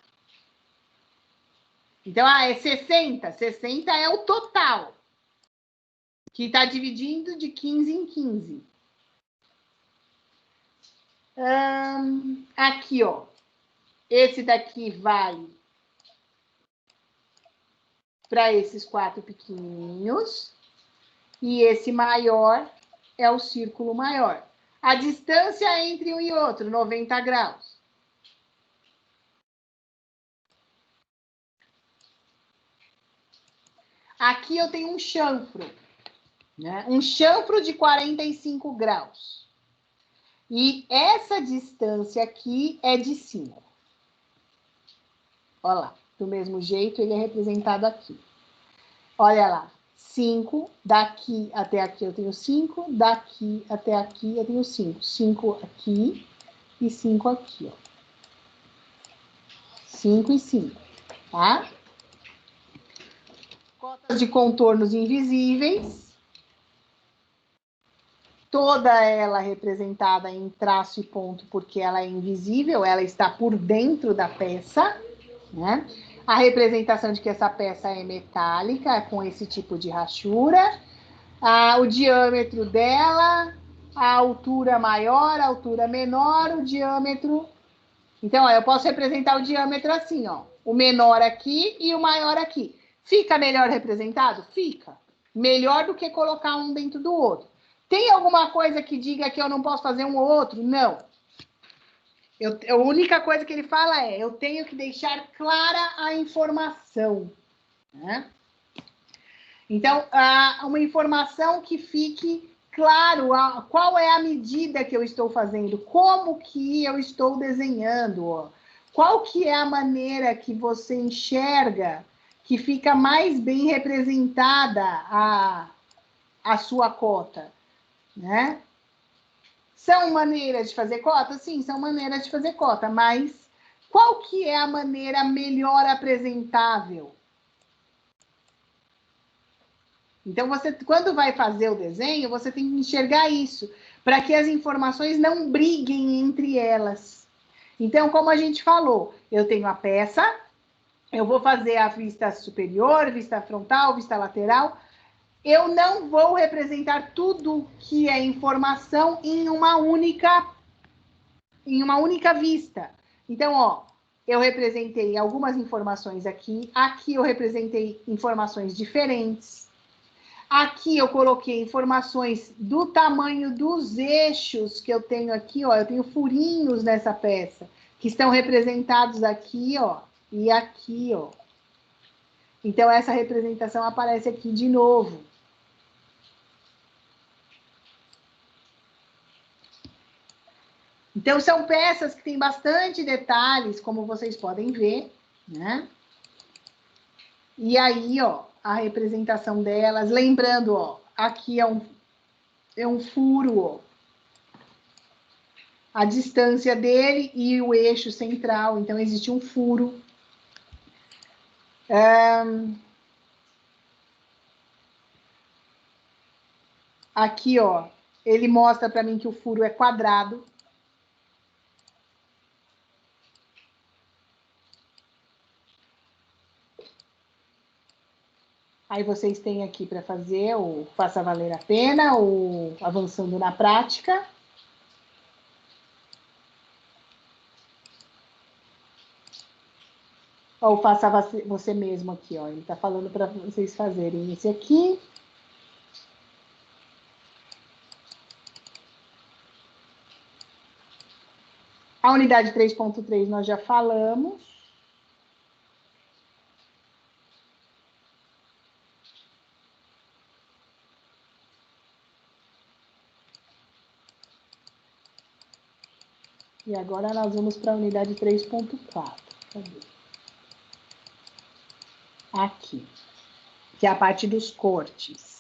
Então, é 60. 60 é o total. Que está dividindo de 15 em 15. Aqui, ó. Esse daqui vai para esses 4 pequenininhos. E esse maior é o círculo maior. A distância entre um e outro, 90 graus. Aqui eu tenho um chanfro, né? Um chanfro de 45 graus. E essa distância aqui é de 5. Olha lá, do mesmo jeito ele é representado aqui. Olha lá, 5, daqui até aqui eu tenho 5, daqui até aqui eu tenho 5. 5 aqui e 5 aqui, ó. 5 e 5, tá? Cotas de contornos invisíveis. Toda ela representada em traço e ponto, porque ela é invisível, ela está por dentro da peça, né? A representação de que essa peça é metálica, com esse tipo de rachura. O diâmetro dela, a altura maior, a altura menor, o diâmetro... Então, ó, eu posso representar o diâmetro assim, ó. O menor aqui e o maior aqui. Fica melhor representado? Fica. Melhor do que colocar um dentro do outro. Tem alguma coisa que diga que eu não posso fazer um ou outro? Não. A única coisa que ele fala é, eu tenho que deixar clara a informação, né? Então, uma informação que fique claro qual é a medida que eu estou fazendo, como que eu estou desenhando, ó. Qual que é a maneira que você enxerga que fica mais bem representada a sua cota, né? São maneiras de fazer cota? Sim, são maneiras de fazer cota, mas qual que é a maneira melhor apresentável? Então, você, quando vai fazer o desenho, você tem que enxergar isso, para que as informações não briguem entre elas. Então, como a gente falou, eu tenho a peça, eu vou fazer a vista superior, vista frontal, vista lateral. Eu não vou representar tudo que é informação em uma única vista. Então, ó, eu representei algumas informações aqui. Aqui eu representei informações diferentes. Aqui eu coloquei informações do tamanho dos eixos que eu tenho aqui, ó. Eu tenho furinhos nessa peça, que estão representados aqui, ó, e aqui, ó. Então, essa representação aparece aqui de novo. Então, são peças que têm bastante detalhes, como vocês podem ver, né? E aí, ó, a representação delas, lembrando, ó, aqui é um furo, ó. A distância dele e o eixo central, então existe um furo. Aqui, ó, ele mostra para mim que o furo é quadrado. Aí vocês têm aqui para fazer o Faça Valer a Pena, ou Avançando na Prática. Ou faça você mesmo aqui, ó. Ele está falando para vocês fazerem esse aqui. A unidade 3.3 nós já falamos. E agora nós vamos para a unidade 3.4. Cadê? Aqui, que é a parte dos cortes.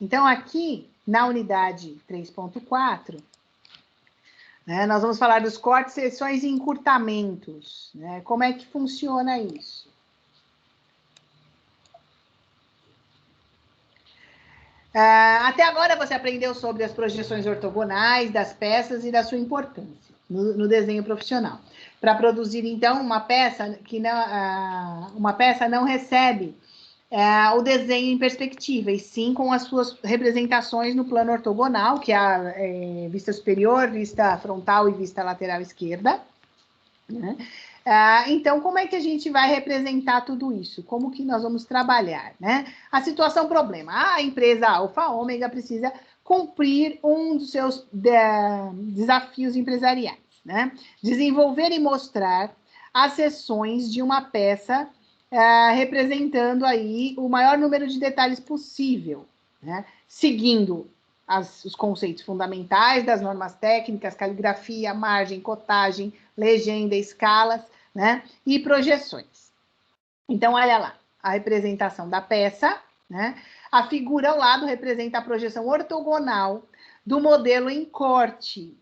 Então, aqui, na unidade 3.4, né, nós vamos falar dos cortes, seções e encurtamentos. Né? Como é que funciona isso? Até agora você aprendeu sobre as projeções ortogonais das peças e da sua importância no desenho profissional. Para produzir, então, uma peça não recebe o desenho em perspectiva, e sim com as suas representações no plano ortogonal, que é a vista superior, vista frontal e vista lateral esquerda. Né? Então, como é que a gente vai representar tudo isso? Como que nós vamos trabalhar? Né? A situação problema. A empresa Alfa Ômega precisa cumprir um dos seus desafios empresariais. Né? Desenvolver e mostrar as seções de uma peça representando aí o maior número de detalhes possível, né? Seguindo os conceitos fundamentais das normas técnicas, caligrafia, margem, cotagem, legenda, escalas, né? E projeções. Então, olha lá, a representação da peça, né? A figura ao lado representa a projeção ortogonal do modelo em corte.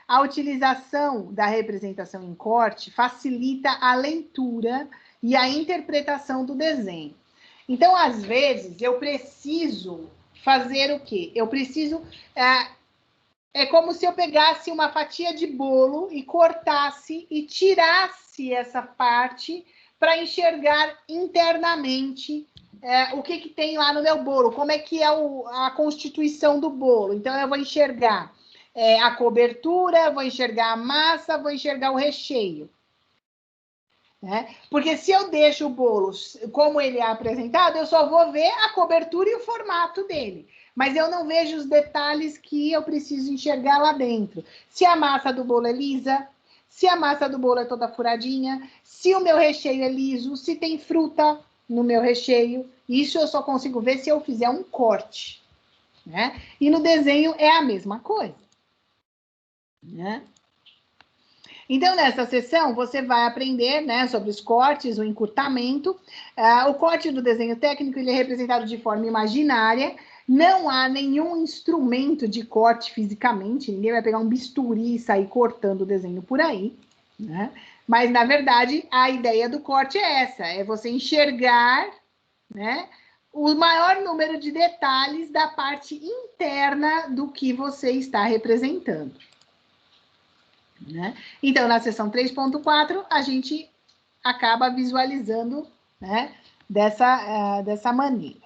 A utilização da representação em corte facilita a leitura e a interpretação do desenho. Então, às vezes, eu preciso fazer o quê? Eu preciso... É como se eu pegasse uma fatia de bolo e cortasse e tirasse essa parte para enxergar internamente o que tem lá no meu bolo, como é que é a constituição do bolo. Então, eu vou enxergar a cobertura, vou enxergar a massa, vou enxergar o recheio. Né? Porque se eu deixo o bolo como ele é apresentado, eu só vou ver a cobertura e o formato dele. Mas eu não vejo os detalhes que eu preciso enxergar lá dentro. Se a massa do bolo é lisa, se a massa do bolo é toda furadinha, se o meu recheio é liso, se tem fruta no meu recheio. Isso eu só consigo ver se eu fizer um corte. Né? E no desenho é a mesma coisa. Né? Então, nessa sessão, você vai aprender, né, sobre os cortes, o encurtamento. O corte do desenho técnico ele é representado de forma imaginária. Não há nenhum instrumento de corte fisicamente. Ninguém vai pegar um bisturi e sair cortando o desenho por aí. Né? Mas, na verdade, a ideia do corte é essa. É você enxergar, né, o maior número de detalhes da parte interna do que você está representando. Né? Então, na seção 3.4, a gente acaba visualizando, né, dessa maneira.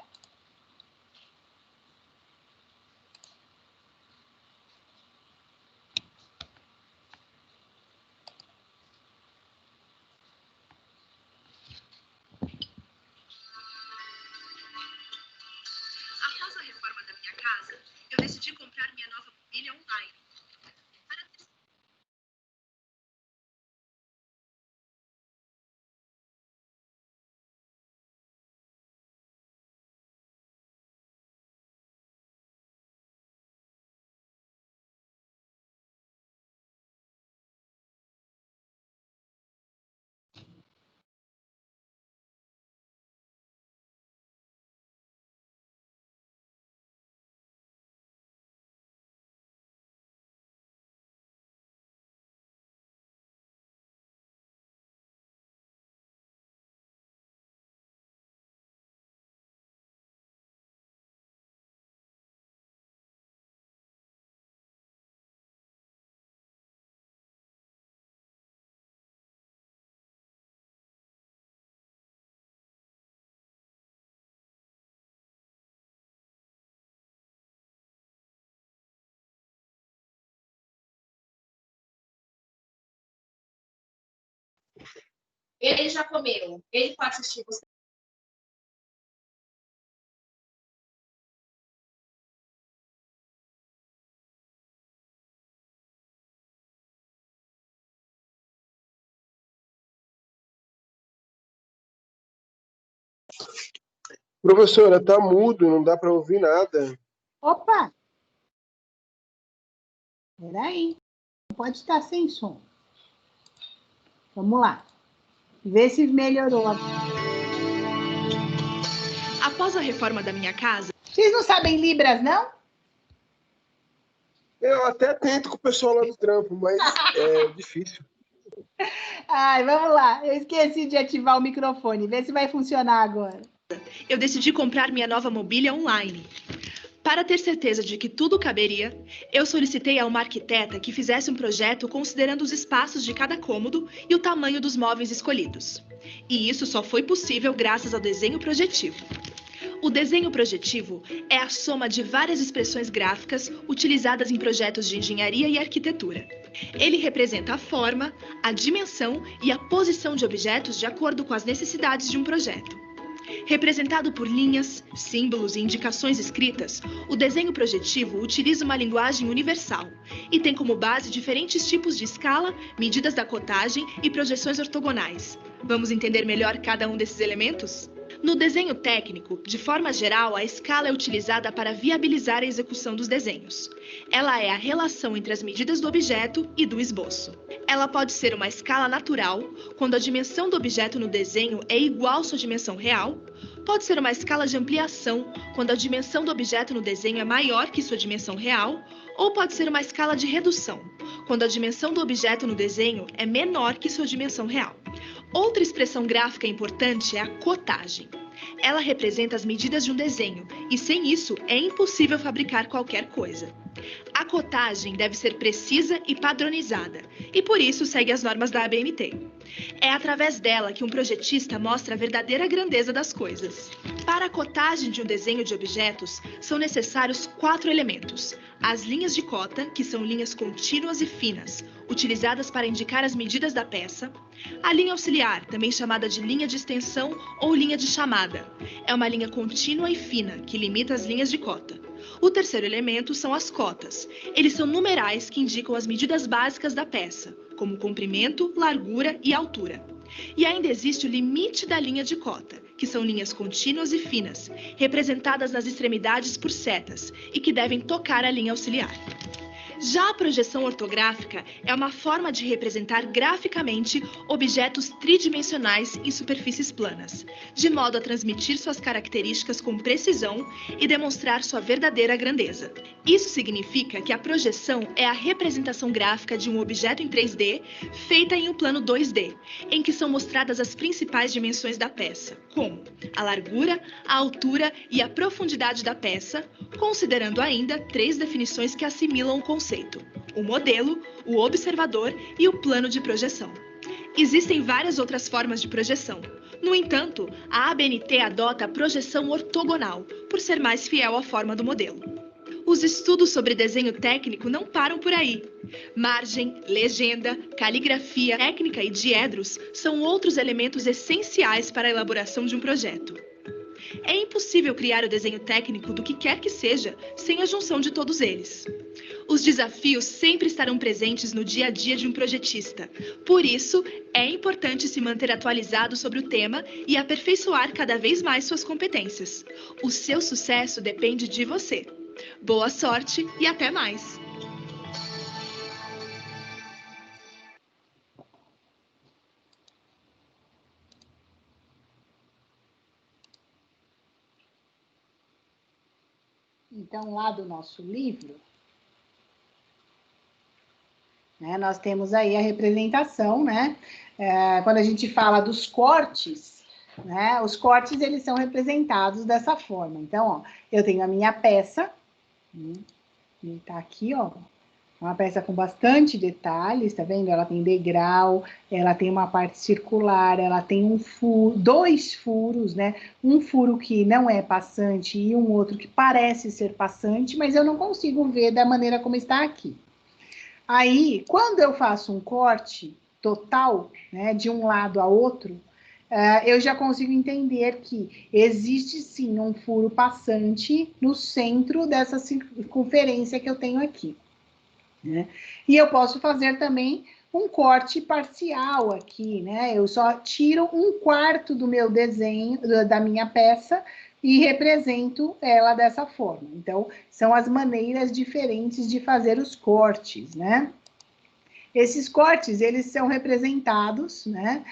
Após a reforma da minha casa, eu decidi comprar minha nova mobília online. Ele já comeu. Ele pode assistir você. Professora, tá mudo, não dá para ouvir nada. Opa! Peraí. Não pode estar sem som. Vamos lá. Vê se melhorou. Após a reforma da minha casa... Vocês não sabem Libras, não? Eu até tento com o pessoal lá do trampo, mas é difícil. Ai, vamos lá. Eu esqueci de ativar o microfone. Vê se vai funcionar agora. Eu decidi comprar minha nova mobília online. Para ter certeza de que tudo caberia, eu solicitei a uma arquiteta que fizesse um projeto considerando os espaços de cada cômodo e o tamanho dos móveis escolhidos. E isso só foi possível graças ao desenho projetivo. O desenho projetivo é a soma de várias expressões gráficas utilizadas em projetos de engenharia e arquitetura. Ele representa a forma, a dimensão e a posição de objetos de acordo com as necessidades de um projeto. Representado por linhas, símbolos e indicações escritas, o desenho projetivo utiliza uma linguagem universal e tem como base diferentes tipos de escala, medidas da cotagem e projeções ortogonais. Vamos entender melhor cada um desses elementos? No desenho técnico, de forma geral, a escala é utilizada para viabilizar a execução dos desenhos. Ela é a relação entre as medidas do objeto e do esboço. Ela pode ser uma escala natural, quando a dimensão do objeto no desenho é igual à sua dimensão real. Pode ser uma escala de ampliação, quando a dimensão do objeto no desenho é maior que sua dimensão real. Ou pode ser uma escala de redução, quando a dimensão do objeto no desenho é menor que sua dimensão real. Outra expressão gráfica importante é a cotagem. Ela representa as medidas de um desenho, e sem isso é impossível fabricar qualquer coisa. A cotagem deve ser precisa e padronizada, e por isso segue as normas da ABNT. É através dela que um projetista mostra a verdadeira grandeza das coisas. Para a cotagem de um desenho de objetos, são necessários 4 elementos. As linhas de cota, que são linhas contínuas e finas, utilizadas para indicar as medidas da peça. A linha auxiliar, também chamada de linha de extensão ou linha de chamada, é uma linha contínua e fina, que limita as linhas de cota. O terceiro elemento são as cotas. Eles são numerais que indicam as medidas básicas da peça, como comprimento, largura e altura. E ainda existe o limite da linha de cota, que são linhas contínuas e finas, representadas nas extremidades por setas e que devem tocar a linha auxiliar. Já a projeção ortográfica é uma forma de representar graficamente objetos tridimensionais em superfícies planas, de modo a transmitir suas características com precisão e demonstrar sua verdadeira grandeza. Isso significa que a projeção é a representação gráfica de um objeto em 3D feita em um plano 2D, em que são mostradas as principais dimensões da peça, como a largura, a altura e a profundidade da peça, considerando ainda 3 definições que assimilam o conceito: o modelo, o observador e o plano de projeção. Existem várias outras formas de projeção. No entanto, a ABNT adota a projeção ortogonal, por ser mais fiel à forma do modelo. Os estudos sobre desenho técnico não param por aí. Margem, legenda, caligrafia, técnica e diedros são outros elementos essenciais para a elaboração de um projeto. É impossível criar o desenho técnico do que quer que seja sem a junção de todos eles. Os desafios sempre estarão presentes no dia a dia de um projetista. Por isso, é importante se manter atualizado sobre o tema e aperfeiçoar cada vez mais suas competências. O seu sucesso depende de você. Boa sorte e até mais! Então, lá do nosso livro, né, nós temos aí a representação, né? Quando a gente fala dos cortes, né? Os cortes, eles são representados dessa forma. Então, ó, eu tenho a minha peça, que tá aqui, ó. Uma peça com bastante detalhes, tá vendo? Ela tem degrau, ela tem uma parte circular, ela tem um furo, 2 furos, né? Um furo que não é passante e um outro que parece ser passante, mas eu não consigo ver da maneira como está aqui. Aí, quando eu faço um corte, total, né, de um lado a outro, eu já consigo entender que existe sim um furo passante no centro dessa circunferência que eu tenho aqui, né? E eu posso fazer também um corte parcial aqui, né? Eu só tiro 1/4 do meu desenho, da minha peça, e represento ela dessa forma. Então, são as maneiras diferentes de fazer os cortes, né? Esses cortes, eles são representados, né?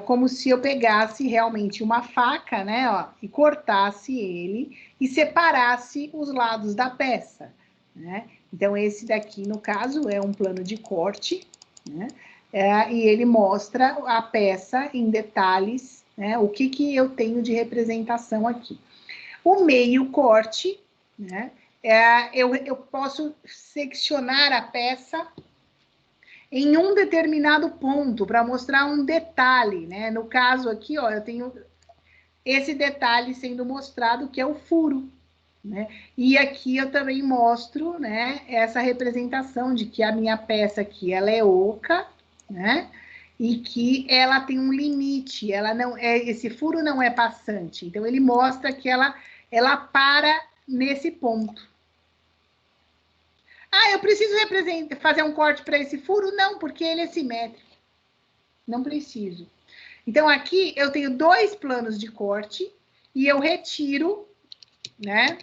Como se eu pegasse realmente uma faca, né, ó, e cortasse ele e separasse os lados da peça, né? Então, esse daqui, no caso, é um plano de corte, né? E ele mostra a peça em detalhes, né? O que eu tenho de representação aqui. O meio corte, né? Eu posso seccionar a peça em um determinado ponto, para mostrar um detalhe, né? No caso aqui, ó, eu tenho esse detalhe sendo mostrado, que é o furo, né? E aqui eu também mostro, né, essa representação de que a minha peça aqui, ela é oca, né? E que ela tem um limite, ela não é, esse furo não é passante. Então, ele mostra que ela para nesse ponto. Ah, eu preciso fazer um corte para esse furo? Não, porque ele é simétrico. Não preciso. Então, aqui eu tenho 2 planos de corte e eu retiro, né?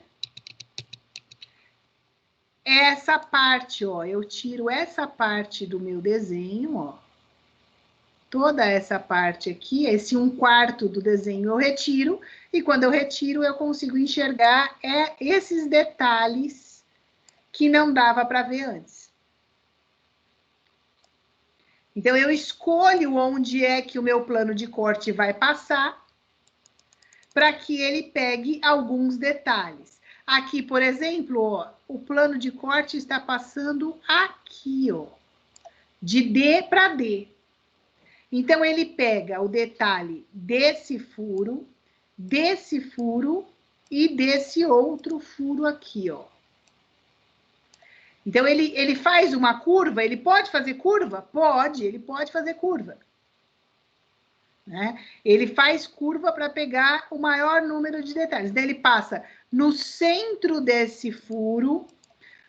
Essa parte, ó. Eu tiro essa parte do meu desenho, ó. Toda essa parte aqui, esse 1/4 do desenho eu retiro. E quando eu retiro, eu consigo enxergar esses detalhes que não dava para ver antes. Então, eu escolho onde é que o meu plano de corte vai passar para que ele pegue alguns detalhes. Aqui, por exemplo, ó, o plano de corte está passando aqui, ó, de D para D. Então, ele pega o detalhe desse furo e desse outro furo aqui, ó. Então, ele faz uma curva, ele pode fazer curva? Pode, ele pode fazer curva. Né? Ele faz curva para pegar o maior número de detalhes. Daí ele passa no centro desse furo,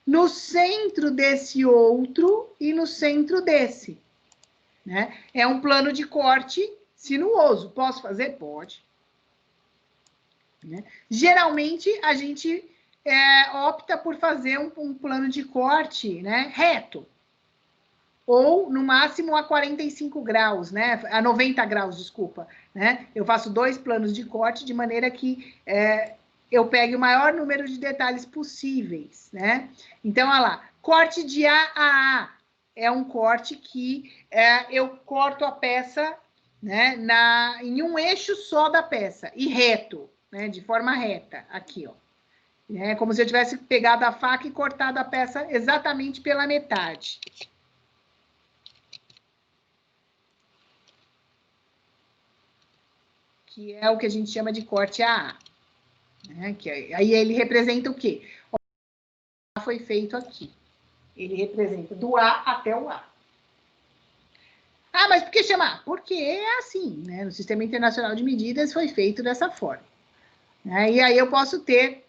no centro desse outro e no centro desse. Né? É um plano de corte sinuoso. Posso fazer? Pode. Né? Geralmente, a gente opta por fazer um plano de corte, né, reto. Ou, no máximo, a 45 graus, né? A 90 graus, desculpa. Né? Eu faço 2 planos de corte de maneira que eu pegue o maior número de detalhes possíveis, né? Então, olha lá, corte de A a A. É um corte que eu corto a peça, né, em um eixo só da peça, e reto, né, de forma reta, aqui, ó. É como se eu tivesse pegado a faca e cortado a peça exatamente pela metade. Que é o que a gente chama de corte AA. Né? Aí ele representa o quê? O A foi feito aqui. Ele representa do A até o A. Ah, mas por que chamar? Porque é assim, né? No Sistema Internacional de Medidas foi feito dessa forma. E aí eu posso ter,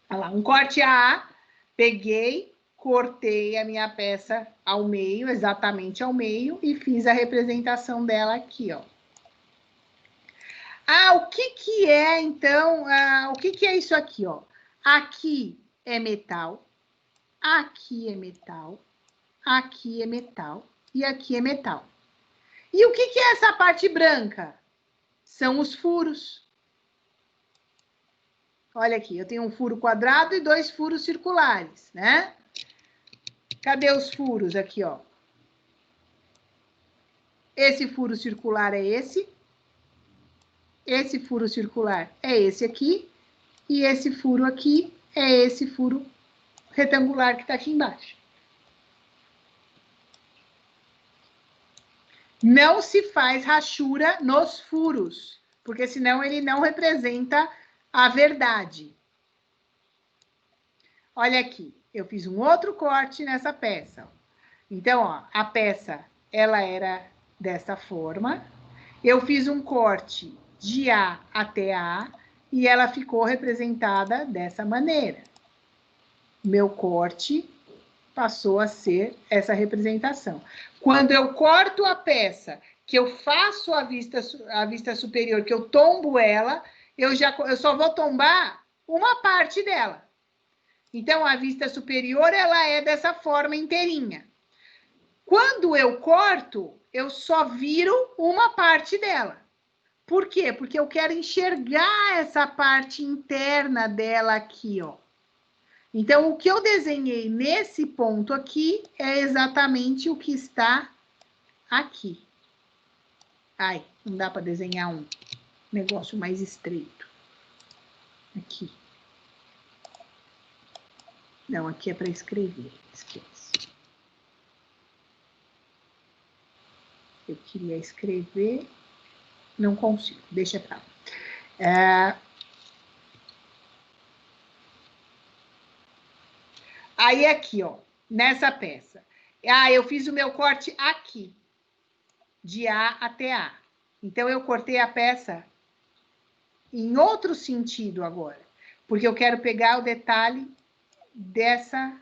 olha lá, um corte AA, peguei, cortei a minha peça ao meio, exatamente ao meio, e fiz a representação dela aqui, ó. Ah, o que é, então, o que é isso aqui, ó? Aqui é metal, aqui é metal, aqui é metal e aqui é metal. E o que é essa parte branca? São os furos. Olha aqui, eu tenho um furo quadrado e 2 furos circulares, né? Cadê os furos aqui, ó? Esse furo circular é esse. Esse furo circular é esse aqui. E esse furo aqui é esse furo retangular que está aqui embaixo. Não se faz rachura nos furos, porque senão ele não representa a verdade. Olha aqui, eu fiz um outro corte nessa peça. Então, ó, a peça, ela era dessa forma. Eu fiz um corte de A até A e ela ficou representada dessa maneira. Meu corte passou a ser essa representação. Quando eu corto a peça, que eu faço a vista superior, que eu tombo ela, eu só vou tombar uma parte dela. Então, a vista superior, ela é dessa forma inteirinha. Quando eu corto, eu só viro uma parte dela. Por quê? Porque eu quero enxergar essa parte interna dela aqui, ó. Então, o que eu desenhei nesse ponto aqui é exatamente o que está aqui. Ai, não dá para desenhar um negócio mais estreito. Aqui. Não, aqui é para escrever. Esquece. Eu queria escrever, não consigo. Deixa para lá. Aí, aqui, ó, nessa peça. Eu fiz o meu corte aqui, de A até A. Então, eu cortei a peça em outro sentido agora, porque eu quero pegar o detalhe dessa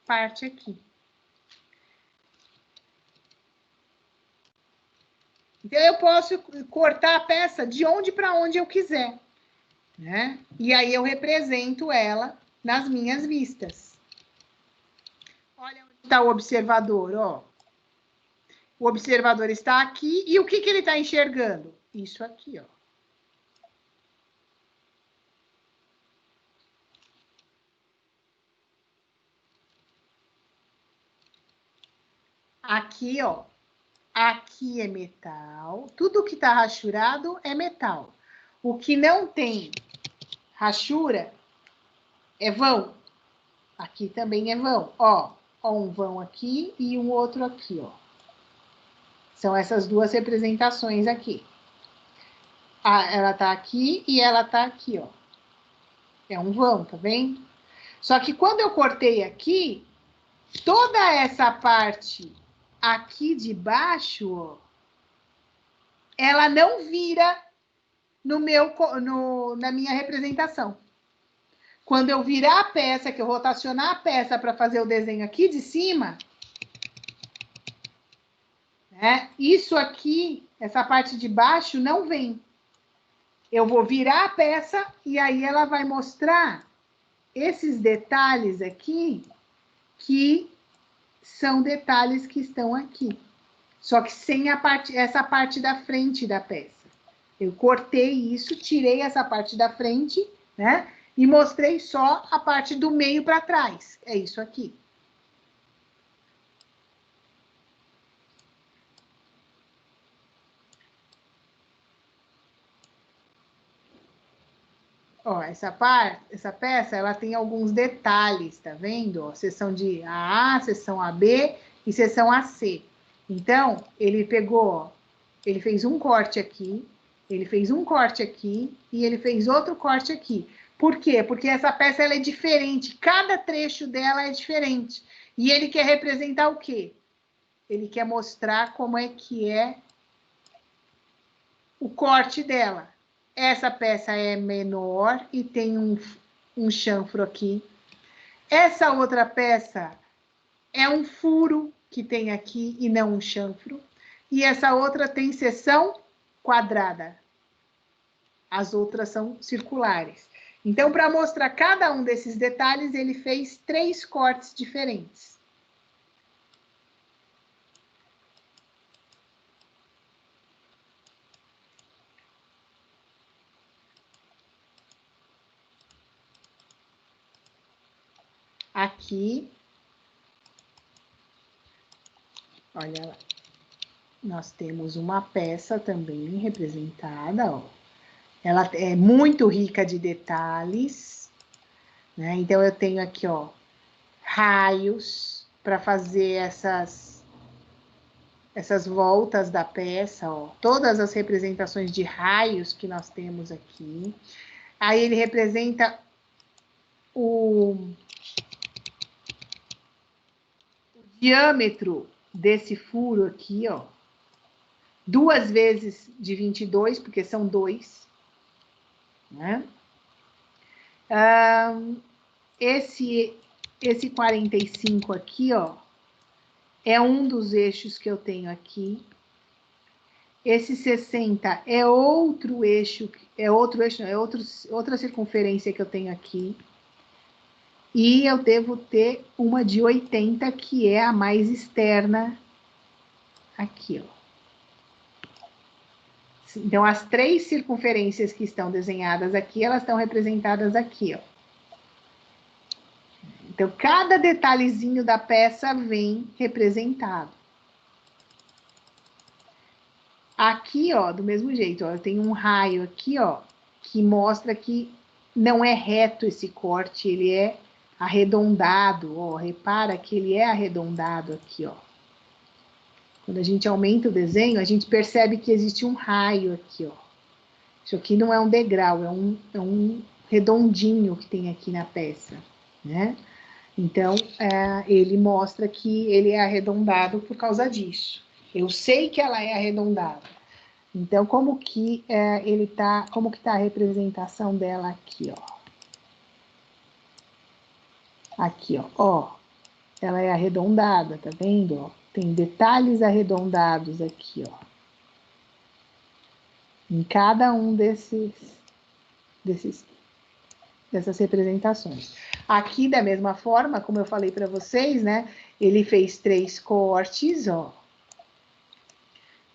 parte aqui. Então, eu posso cortar a peça de onde para onde eu quiser, né? E aí, eu represento ela nas minhas vistas. Olha onde está o observador, ó. O observador está aqui, e o que ele está enxergando? Isso aqui, ó. Aqui, ó. Aqui é metal. Tudo que está rachurado é metal. O que não tem rachura é vão. Aqui também é vão. Ó um vão aqui e um outro aqui, ó. São essas duas representações aqui. Ela tá aqui e ela tá aqui, ó. É um vão, tá vendo? Só que quando eu cortei aqui, toda essa parte aqui de baixo, ó, ela não vira na minha representação. Quando eu virar a peça, que eu rotacionar a peça para fazer o desenho aqui de cima, né, isso aqui, essa parte de baixo, não vem. Eu vou virar a peça e aí ela vai mostrar esses detalhes aqui, que são detalhes que estão aqui. Só que sem essa parte da frente da peça. Eu cortei isso, tirei essa parte da frente, né? E mostrei só a parte do meio para trás. É isso aqui. Ó, essa peça, ela tem alguns detalhes, tá vendo? Ó, seção de AA, seção AB e seção AC. Então, ele pegou, ó, ele fez um corte aqui, ele fez um corte aqui e ele fez outro corte aqui. Por quê? Porque essa peça ela é diferente, cada trecho dela é diferente. E ele quer representar o quê? Ele quer mostrar como é que é o corte dela. Essa peça é menor e tem um chanfro aqui. Essa outra peça é um furo que tem aqui e não um chanfro. E essa outra tem seção quadrada. As outras são circulares. Então, para mostrar cada um desses detalhes, ele fez 3 cortes diferentes. Aqui, olha lá, nós temos uma peça também representada, ó. Ela é muito rica de detalhes, né? Então, eu tenho aqui, ó, raios para fazer essas voltas da peça, ó. Todas as representações de raios que nós temos aqui. Aí, ele representa o diâmetro desse furo aqui, ó. 2 vezes de 22, porque são 2, né? Esse 45 aqui, ó, é um dos eixos que eu tenho aqui. Esse 60 é outro eixo, outra circunferência que eu tenho aqui. E eu devo ter uma de 80, que é a mais externa aqui, ó. Então, as 3 circunferências que estão desenhadas aqui, elas estão representadas aqui, ó. Então, cada detalhezinho da peça vem representado. Aqui, ó, do mesmo jeito, ó, eu tenho um raio aqui, ó, que mostra que não é reto esse corte, ele é arredondado, ó. Repara que ele é arredondado aqui, ó. Quando a gente aumenta o desenho, a gente percebe que existe um raio aqui, ó. Isso aqui não é um degrau, é um redondinho que tem aqui na peça, né? Então, ele mostra que ele é arredondado por causa disso. Eu sei que ela é arredondada. Então, como que tá a representação dela aqui, ó? Aqui, ó, ela é arredondada, tá vendo, ó? Tem detalhes arredondados aqui, ó. Em cada um dessas representações. Aqui, da mesma forma, como eu falei para vocês, né? Ele fez 3 cortes, ó.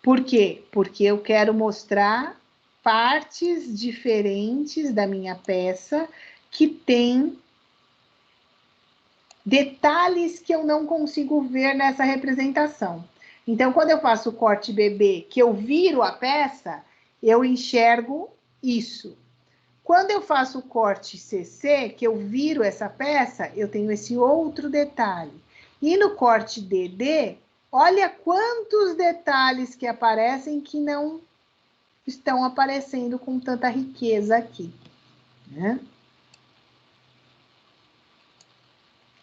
Por quê? Porque eu quero mostrar partes diferentes da minha peça que tem detalhes que eu não consigo ver nessa representação. Então, quando eu faço o corte BB, que eu viro a peça, eu enxergo isso. Quando eu faço o corte CC, que eu viro essa peça, eu tenho esse outro detalhe. E no corte DD, olha quantos detalhes que aparecem que não estão aparecendo com tanta riqueza aqui, né?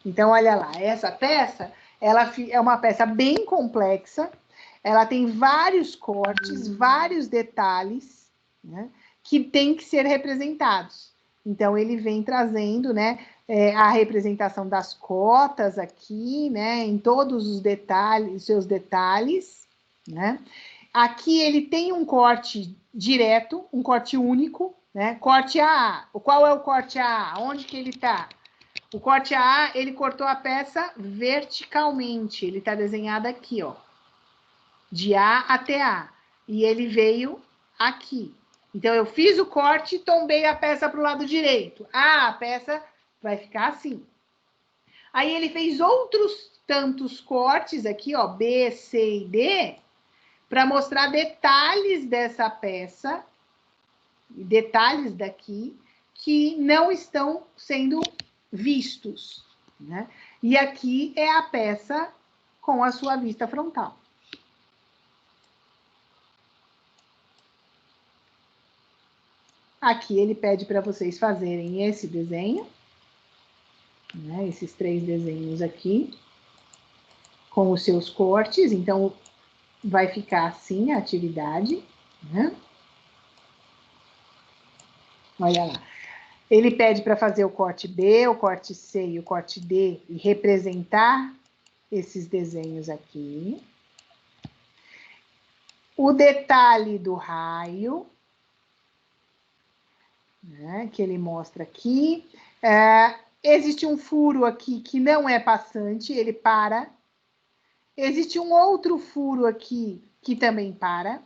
Então, olha lá, essa peça, ela é uma peça bem complexa, ela tem vários cortes, vários detalhes, né, que tem que ser representados. Então, ele vem trazendo, né, a representação das cotas aqui, né, em todos os detalhes, seus detalhes, né. Aqui ele tem um corte direto, um corte único, né, corte AA. Qual é o corte AA? Onde que ele está? O corte AA, ele cortou a peça verticalmente. Ele está desenhado aqui, ó. De A até A. E ele veio aqui. Então, eu fiz o corte e tombei a peça para o lado direito. Ah, a peça vai ficar assim. Aí, ele fez outros tantos cortes aqui, ó. B, C e D, para mostrar detalhes dessa peça. Detalhes daqui que não estão sendo vistos, né? E aqui é a peça com a sua vista frontal. Aqui ele pede para vocês fazerem esse desenho, né? Esses 3 desenhos aqui, com os seus cortes. Então, vai ficar assim a atividade, né? Olha lá. Ele pede para fazer o corte B, o corte C e o corte D e representar esses desenhos aqui. O detalhe do raio, né, que ele mostra aqui. Existe um furo aqui que não é passante, ele para. Existe um outro furo aqui que também para.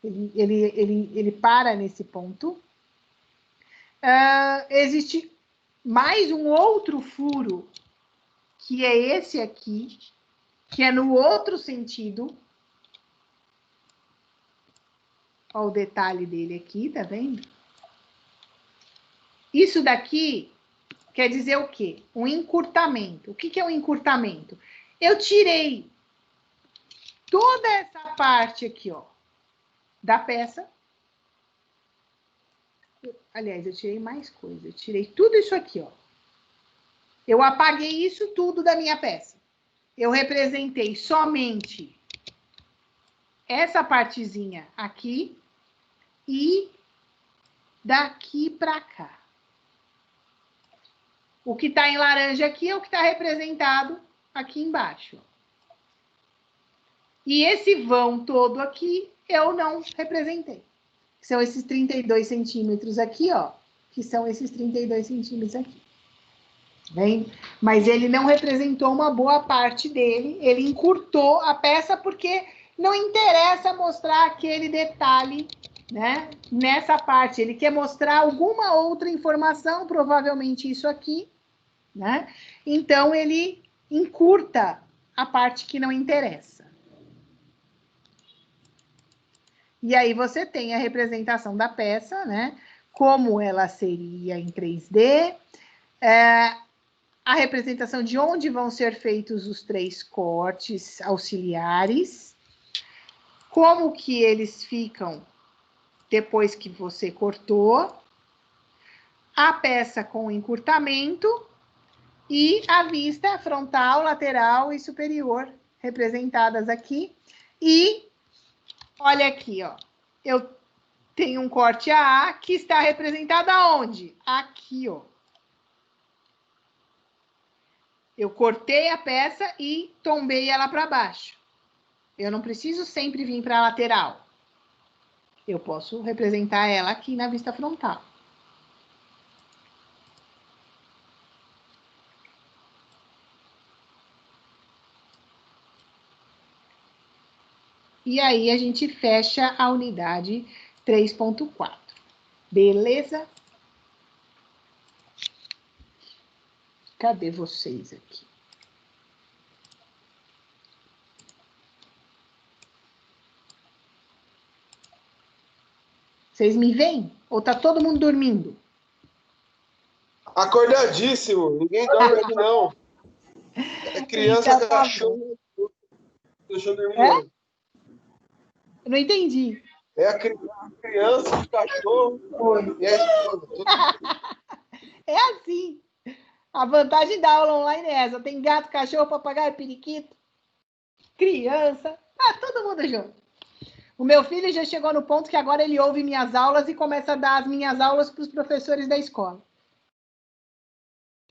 Ele para nesse ponto. Existe mais um outro furo, que é esse aqui, que é no outro sentido. Olha o detalhe dele aqui, tá vendo? Isso daqui quer dizer o quê? Um encurtamento. O que é um encurtamento? Eu tirei toda essa parte aqui, ó, da peça. Aliás, eu tirei mais coisa. Eu tirei tudo isso aqui, ó. Eu apaguei isso tudo da minha peça. Eu representei somente essa partezinha aqui e daqui para cá. O que está em laranja aqui é o que está representado aqui embaixo. E esse vão todo aqui eu não representei. São esses 32 centímetros aqui, ó. Que são esses 32 centímetros aqui. Bem? Mas ele não representou uma boa parte dele. Ele encurtou a peça porque não interessa mostrar aquele detalhe, né? Nessa parte. Ele quer mostrar alguma outra informação, provavelmente isso aqui, né? Então, ele encurta a parte que não interessa. E aí você tem a representação da peça, né? Como ela seria em 3D, a representação de onde vão ser feitos os 3 cortes auxiliares, como que eles ficam depois que você cortou, a peça com encurtamento e a vista frontal, lateral e superior representadas aqui. E olha aqui, ó. Eu tenho um corte AA que está representado aonde? Aqui, ó. Eu cortei a peça e tombei ela para baixo. Eu não preciso sempre vir para a lateral. Eu posso representar ela aqui na vista frontal. E aí, a gente fecha a unidade 3.4. Beleza? Cadê vocês aqui? Vocês me veem? Ou tá todo mundo dormindo? Acordadíssimo. Ninguém dorme aqui, não. É criança, Então, tá cachorro. Deixa eu dormir. É? Eu não entendi. É a criança, o cachorro e a esposa. É assim. A vantagem da aula online é essa. Tem gato, cachorro, papagaio, periquito, criança. Tá todo mundo junto. O meu filho já chegou no ponto que agora ele ouve minhas aulas e começa a dar as minhas aulas para os professores da escola.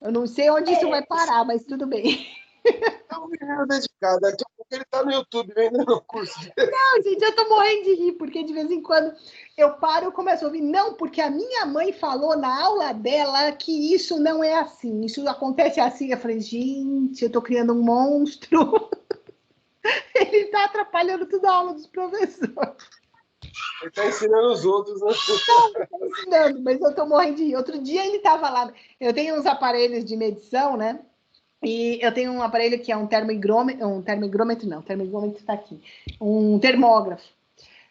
Eu não sei onde isso vai parar, mas tudo bem. É um menino dedicado. Daqui a pouco ele tá no YouTube vendendo o curso. Não, gente, eu tô morrendo de rir, porque de vez em quando eu paro e começo a ouvir. Não, porque a minha mãe falou na aula dela que isso não é assim. Isso acontece assim. Eu falei, gente, eu tô criando um monstro. Ele tá atrapalhando toda a aula dos professores. Ele tá ensinando os outros, né? Não, tá ensinando, mas eu tô morrendo de rir. Outro dia ele tava lá. Eu tenho uns aparelhos de medição, né? E eu tenho um aparelho que é um termômetro está aqui, um termógrafo,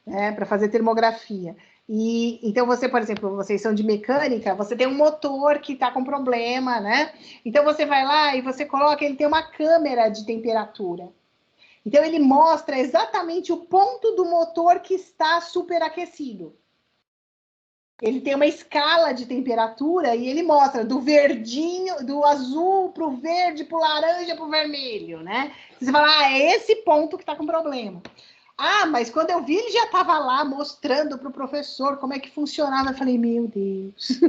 né, para fazer termografia. E então você, por exemplo, vocês são de mecânica, você tem um motor que está com problema, né? Então você vai lá e você coloca, ele tem uma câmera de temperatura. Então ele mostra exatamente o ponto do motor que está superaquecido. Ele tem uma escala de temperatura e ele mostra do verdinho, do azul para o verde, para o laranja, para o vermelho, né? Você fala, é esse ponto que está com problema. Ah, mas quando eu vi, ele já estava lá mostrando para o professor como é que funcionava. Eu falei, meu Deus.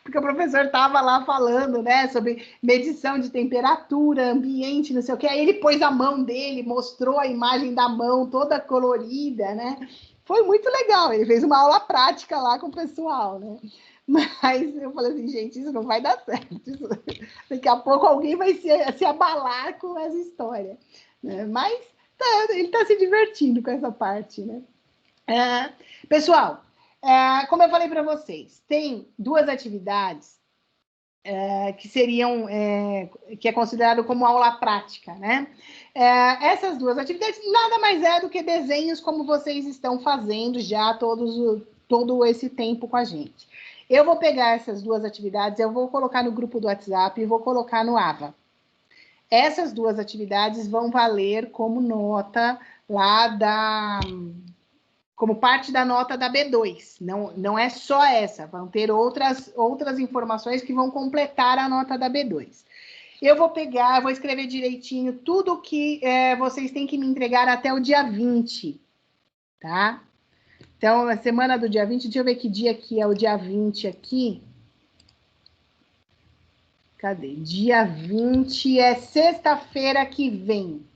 Porque o professor estava lá falando, né, sobre medição de temperatura, ambiente, não sei o quê. Aí ele pôs a mão dele, mostrou a imagem da mão toda colorida, né? Foi muito legal, ele fez uma aula prática lá com o pessoal, né? Mas eu falei assim, gente, isso não vai dar certo. Daqui a pouco alguém vai se abalar com essa história, né? Mas ele está se divertindo com essa parte, né? Pessoal, como eu falei para vocês, tem 2 atividades que seriam, que é considerado como aula prática, né? Essas 2 atividades nada mais é do que desenhos como vocês estão fazendo já todo esse tempo com a gente. Eu vou pegar essas 2 atividades, eu vou colocar no grupo do WhatsApp e vou colocar no AVA. Essas 2 atividades vão valer como nota lá como parte da nota da B2. Não é só essa, vão ter outras informações que vão completar a nota da B2. Eu vou pegar, eu vou escrever direitinho tudo que vocês têm que me entregar até o dia 20, tá? Então, a semana do dia 20, deixa eu ver que dia que é o dia 20 aqui. Cadê? Dia 20 é sexta-feira que vem.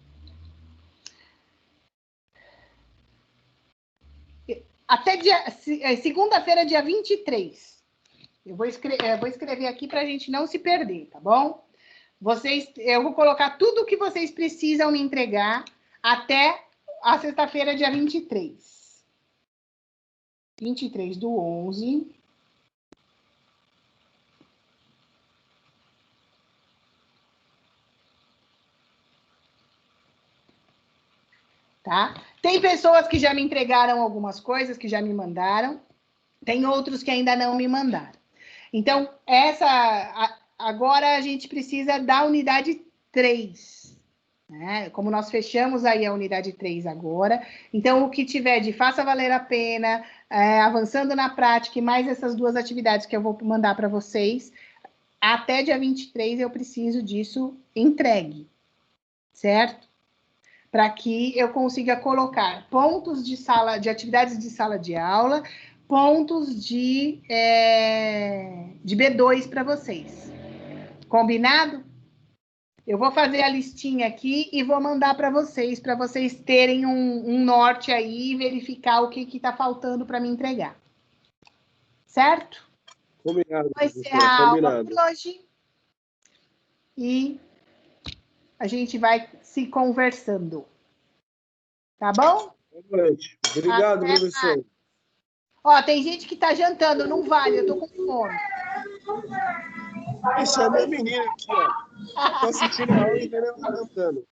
Até segunda-feira, dia 23. Eu vou escrever aqui para a gente não se perder, tá bom? Eu vou colocar tudo o que vocês precisam me entregar até a sexta-feira, dia 23. 23/11. Tá? Tem pessoas que já me entregaram algumas coisas, que já me mandaram. Tem outros que ainda não me mandaram. Então, agora a gente precisa da unidade 3. Né? Como nós fechamos aí a unidade 3 agora. Então, o que tiver de faça valer a pena, avançando na prática, e mais essas 2 atividades que eu vou mandar para vocês, até dia 23 eu preciso disso entregue. Certo? Para que eu consiga colocar pontos de atividades de sala de aula, pontos de B2 para vocês. Combinado? Eu vou fazer a listinha aqui e vou mandar para vocês terem um norte aí e verificar o que está faltando para me entregar. Certo? Combinado. Vou encerrar a aula por hoje. E a gente vai se conversando. Tá bom? Boa noite. Obrigado, professor. Ó, tem gente que tá jantando, não vale, eu tô com fome. Esse é meu menino aqui, ó. Tô assistindo a aula e ele tá jantando.